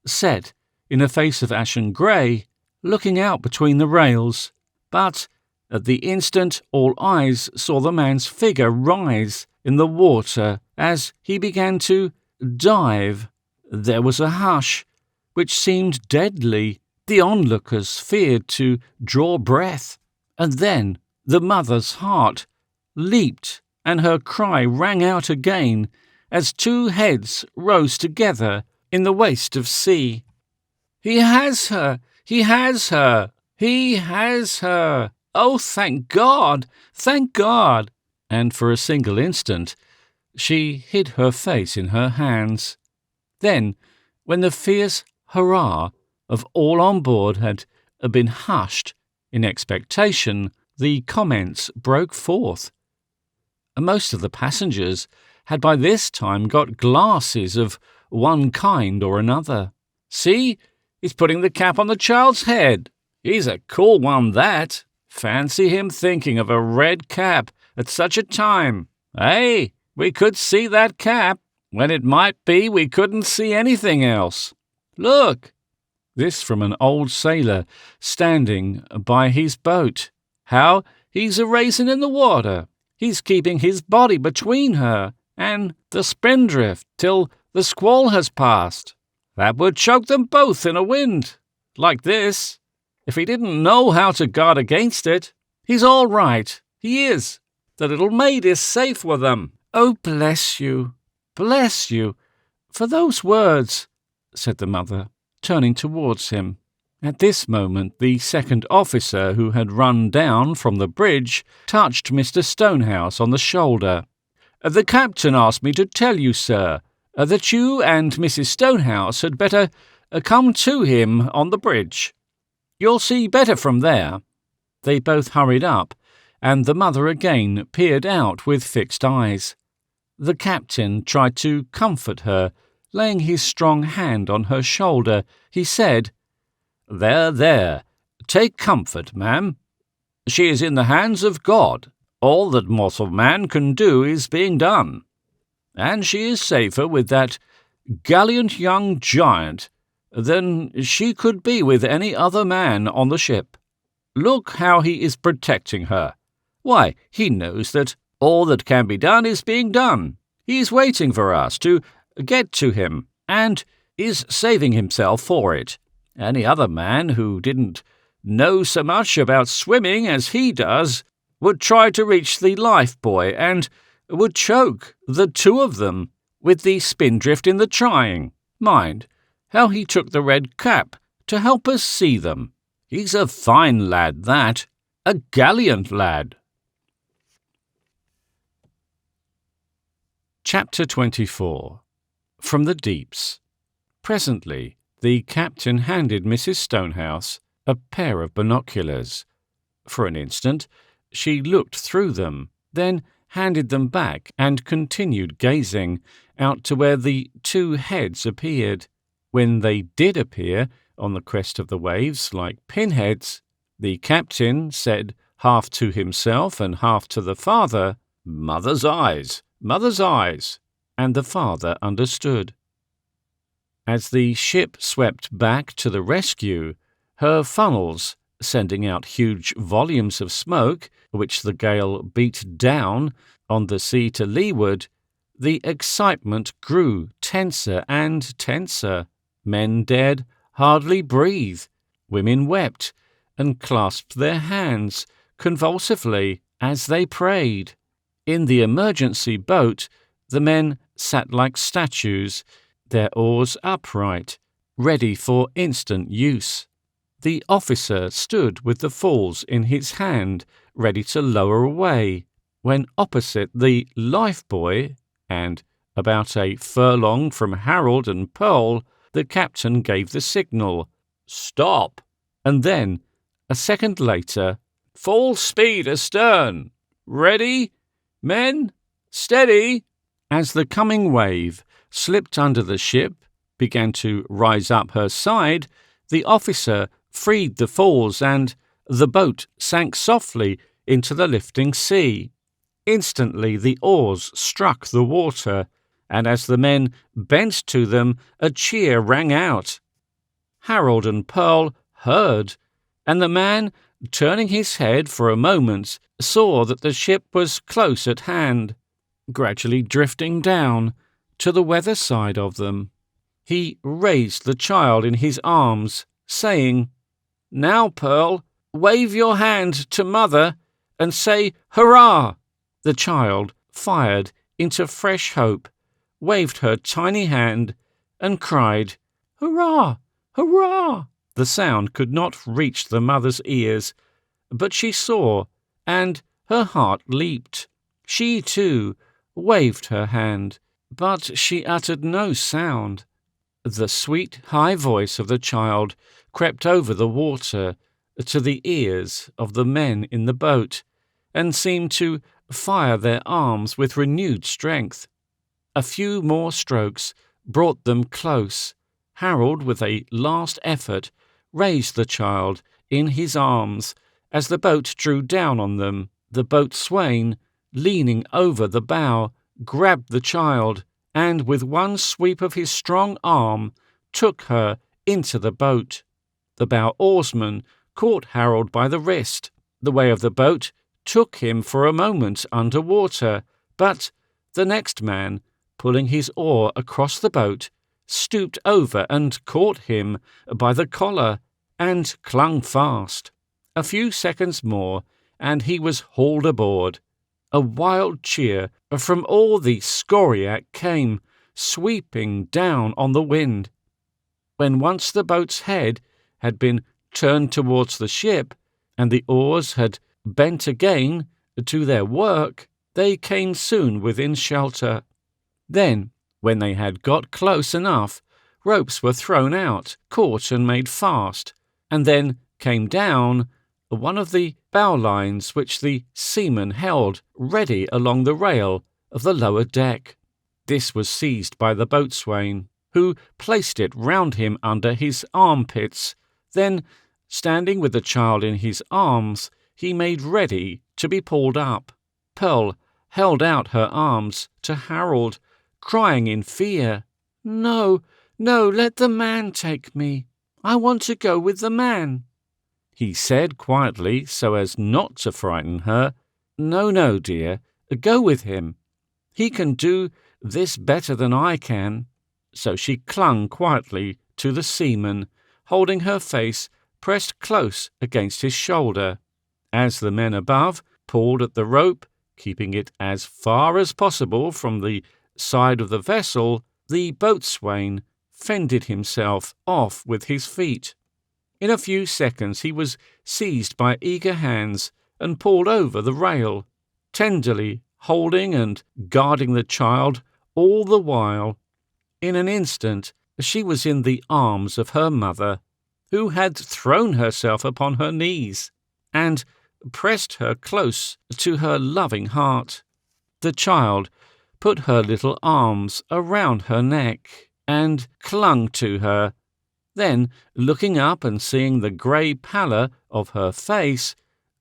set in a face of ashen grey, looking out between the rails. But at the instant all eyes saw the man's figure rise in the water as he began to dive. There was a hush, which seemed deadly. The onlookers feared to draw breath. And then the mother's heart leaped, and her cry rang out again as two heads rose together in the waste of sea. "He has her! He has her! He has her! Oh, thank God! Thank God!" And for a single instant, she hid her face in her hands. Then, when the fierce hurrah of all on board had been hushed in expectation, the comments broke forth. Most of the passengers had by this time got glasses of one kind or another. "See, he's putting the cap on the child's head. He's a cool one, that. Fancy him thinking of a red cap at such a time. Hey, we could see that cap, when it might be we couldn't see anything else. Look!" This from an old sailor standing by his boat. "How he's a-racing in the water. He's keeping his body between her and the spindrift till the squall has passed. That would choke them both in a wind like this, if he didn't know how to guard against it. He's all right, he is. The little maid is safe with them." "Oh, bless you for those words," said the mother, turning towards him. At this moment the second officer, who had run down from the bridge, touched Mr. Stonehouse on the shoulder. "The captain asked me to tell you, sir, that you and Mrs. Stonehouse had better come to him on the bridge. You'll see better from there." They both hurried up, and the mother again peered out with fixed eyes. The captain tried to comfort her. Laying his strong hand on her shoulder, he said, There, take comfort, ma'am. She is in the hands of God. All that mortal man can do is being done. And she is safer with that gallant young giant than she could be with any other man on the ship. Look how he is protecting her. Why, he knows that all that can be done is being done. He is waiting for us to get to him, and is saving himself for it. Any other man who didn't know so much about swimming as he does would try to reach the lifebuoy and would choke the two of them with the spindrift in the trying. Mind how he took the red cap to help us see them. He's a fine lad, that. A gallant lad." Chapter 24. From the Deeps. Presently, the captain handed Mrs. Stonehouse a pair of binoculars. For an instant, she looked through them, then handed them back and continued gazing out to where the two heads appeared. When they did appear on the crest of the waves like pinheads, the captain said, half to himself and half to the father, "Mother's eyes, mother's eyes," and the father understood. As the ship swept back to the rescue, her funnels, sending out huge volumes of smoke, which the gale beat down on the sea to leeward, the excitement grew tenser and tenser. Men dared hardly breathe. Women wept and clasped their hands convulsively as they prayed. In the emergency boat, the men sat like statues, their oars upright, ready for instant use. The officer stood with the falls in his hand, ready to lower away, when opposite the lifebuoy, and about a furlong from Harold and Pearl, the captain gave the signal, "Stop!" and then, a second later, "Full speed astern! Ready? Men, steady!" As the coming wave slipped under the ship, began to rise up her side, the officer freed the falls and the boat sank softly into the lifting sea. Instantly the oars struck the water, and as the men bent to them, a cheer rang out. Harold and Pearl heard, and the man, turning his head for a moment, saw that the ship was close at hand, gradually drifting down to the weather side of them. He raised the child in his arms, saying, "Now, Pearl, wave your hand to Mother and say hurrah!" The child fired into fresh hope, waved her tiny hand, and cried, "Hurrah! Hurrah!" The sound could not reach the mother's ears, but she saw, and her heart leaped. She, too, waved her hand, but she uttered no sound. The sweet, high voice of the child crept over the water to the ears of the men in the boat, and seemed to fire their arms with renewed strength. A few more strokes brought them close. Harold, with a last effort, raised the child in his arms as the boat drew down on them. The boatswain, leaning over the bow, grabbed the child, and with one sweep of his strong arm took her into the boat. The bow oarsman caught Harold by the wrist. The way of the boat took him for a moment under water, but the next man, pulling his oar across the boat, stooped over and caught him by the collar and clung fast. A few seconds more, and he was hauled aboard. A wild cheer from all the Scoriac came, sweeping down on the wind. When once the boat's head had been turned towards the ship, and the oars had bent again to their work, they came soon within shelter. Then, when they had got close enough, ropes were thrown out, caught and made fast, and then came down one of the bowlines which the seaman held ready along the rail of the lower deck. This was seized by the boatswain, who placed it round him under his armpits. Then, standing with the child in his arms, he made ready to be pulled up. Pearl held out her arms to Harold, crying in fear, "No, no, let the man take me. I want to go with the man." He said quietly, so as not to frighten her, "No, no, dear, go with him. He can do this better than I can." So she clung quietly to the seaman, holding her face pressed close against his shoulder. As the men above pulled at the rope, keeping it as far as possible from the side of the vessel, the boatswain fended himself off with his feet. In a few seconds he was seized by eager hands and pulled over the rail, tenderly holding and guarding the child all the while. In an instant she was in the arms of her mother, who had thrown herself upon her knees and pressed her close to her loving heart. The child put her little arms around her neck and clung to her. Then, looking up and seeing the grey pallor of her face,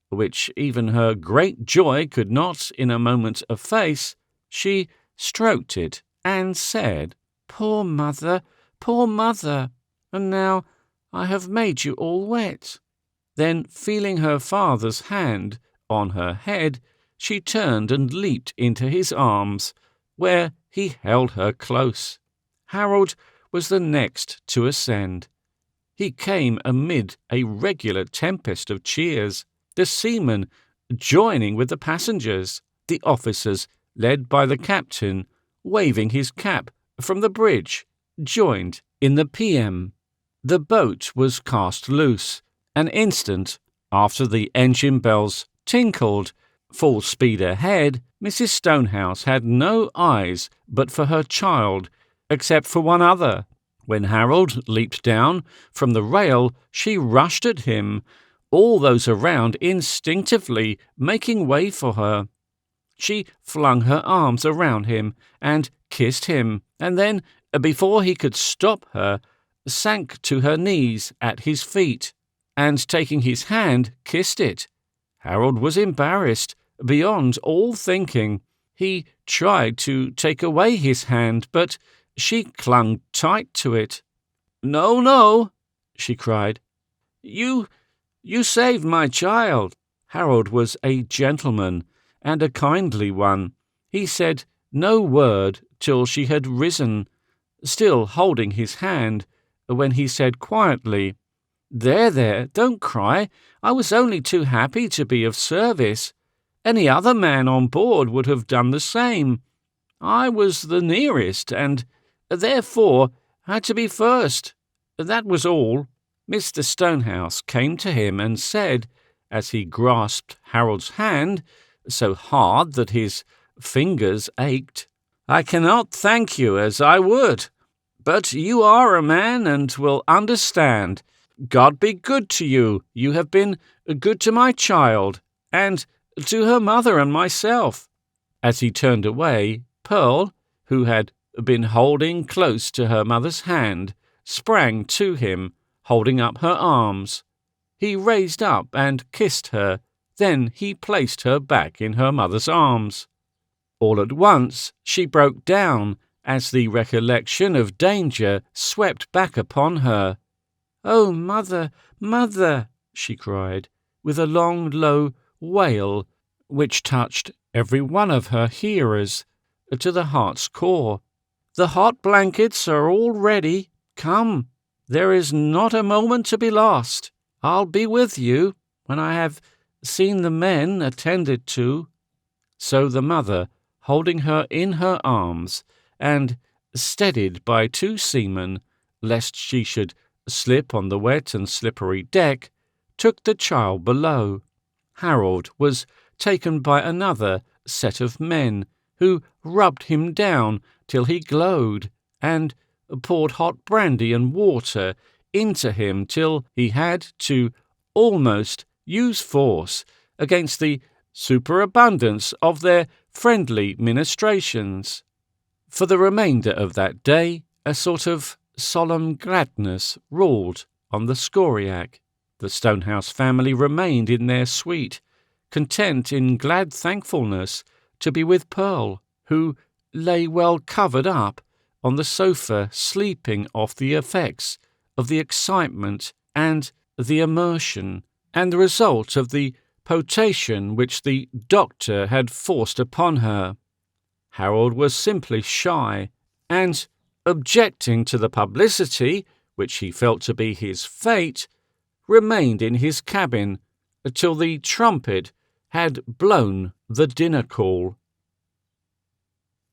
which even her great joy could not in a moment efface, she stroked it and said, "Poor mother, and now I have made you all wet." Then, feeling her father's hand on her head, she turned and leaped into his arms, where he held her close. Harold was the next to ascend. He came amid a regular tempest of cheers, the seamen joining with the passengers, the officers, led by the captain, waving his cap from the bridge, joined in the PM. The boat was cast loose. An instant after the engine bells tinkled, full speed ahead, Mrs. Stonehouse had no eyes but for her child, except for one other. When Harold leaped down from the rail, she rushed at him, all those around instinctively making way for her. She flung her arms around him and kissed him, and then, before he could stop her, sank to her knees at his feet, and taking his hand, kissed it. Harold was embarrassed beyond all thinking. He tried to take away his hand, but she clung tight to it. "No, no," she cried. You saved my child." Harold was a gentleman, and a kindly one. He said no word till she had risen, still holding his hand, when he said quietly, There, don't cry. I was only too happy to be of service. Any other man on board would have done the same. I was the nearest, and therefore had to be first. That was all." Mr. Stonehouse came to him and said, as he grasped Harold's hand so hard that his fingers ached, "I cannot thank you as I would, but you are a man and will understand. God be good to you. You have been good to my child, and to her mother and myself." As he turned away, Pearl, who had been holding close to her mother's hand, sprang to him, holding up her arms. He raised up and kissed her. Then he placed her back in her mother's arms. All at once she broke down as the recollection of danger swept back upon her. "Oh, mother, mother!" she cried, with a long, low wail which touched every one of her hearers to the heart's core. "The hot blankets are all ready. Come, there is not a moment to be lost. I'll be with you when I have seen the men attended to." So the mother, holding her in her arms, and steadied by two seamen, lest she should slip on the wet and slippery deck, took the child below. Harold was taken by another set of men, who rubbed him down till he glowed, and poured hot brandy and water into him till he had to almost use force against the superabundance of their friendly ministrations. For the remainder of that day, a sort of solemn gladness ruled on the Scoriac. The Stonehouse family remained in their suite, content in glad thankfulness to be with Pearl, who lay well covered up on the sofa, sleeping off the effects of the excitement and the immersion, and the result of the potation which the doctor had forced upon her. Harold was simply shy, and, objecting to the publicity which he felt to be his fate, remained in his cabin till the trumpet had blown the dinner call.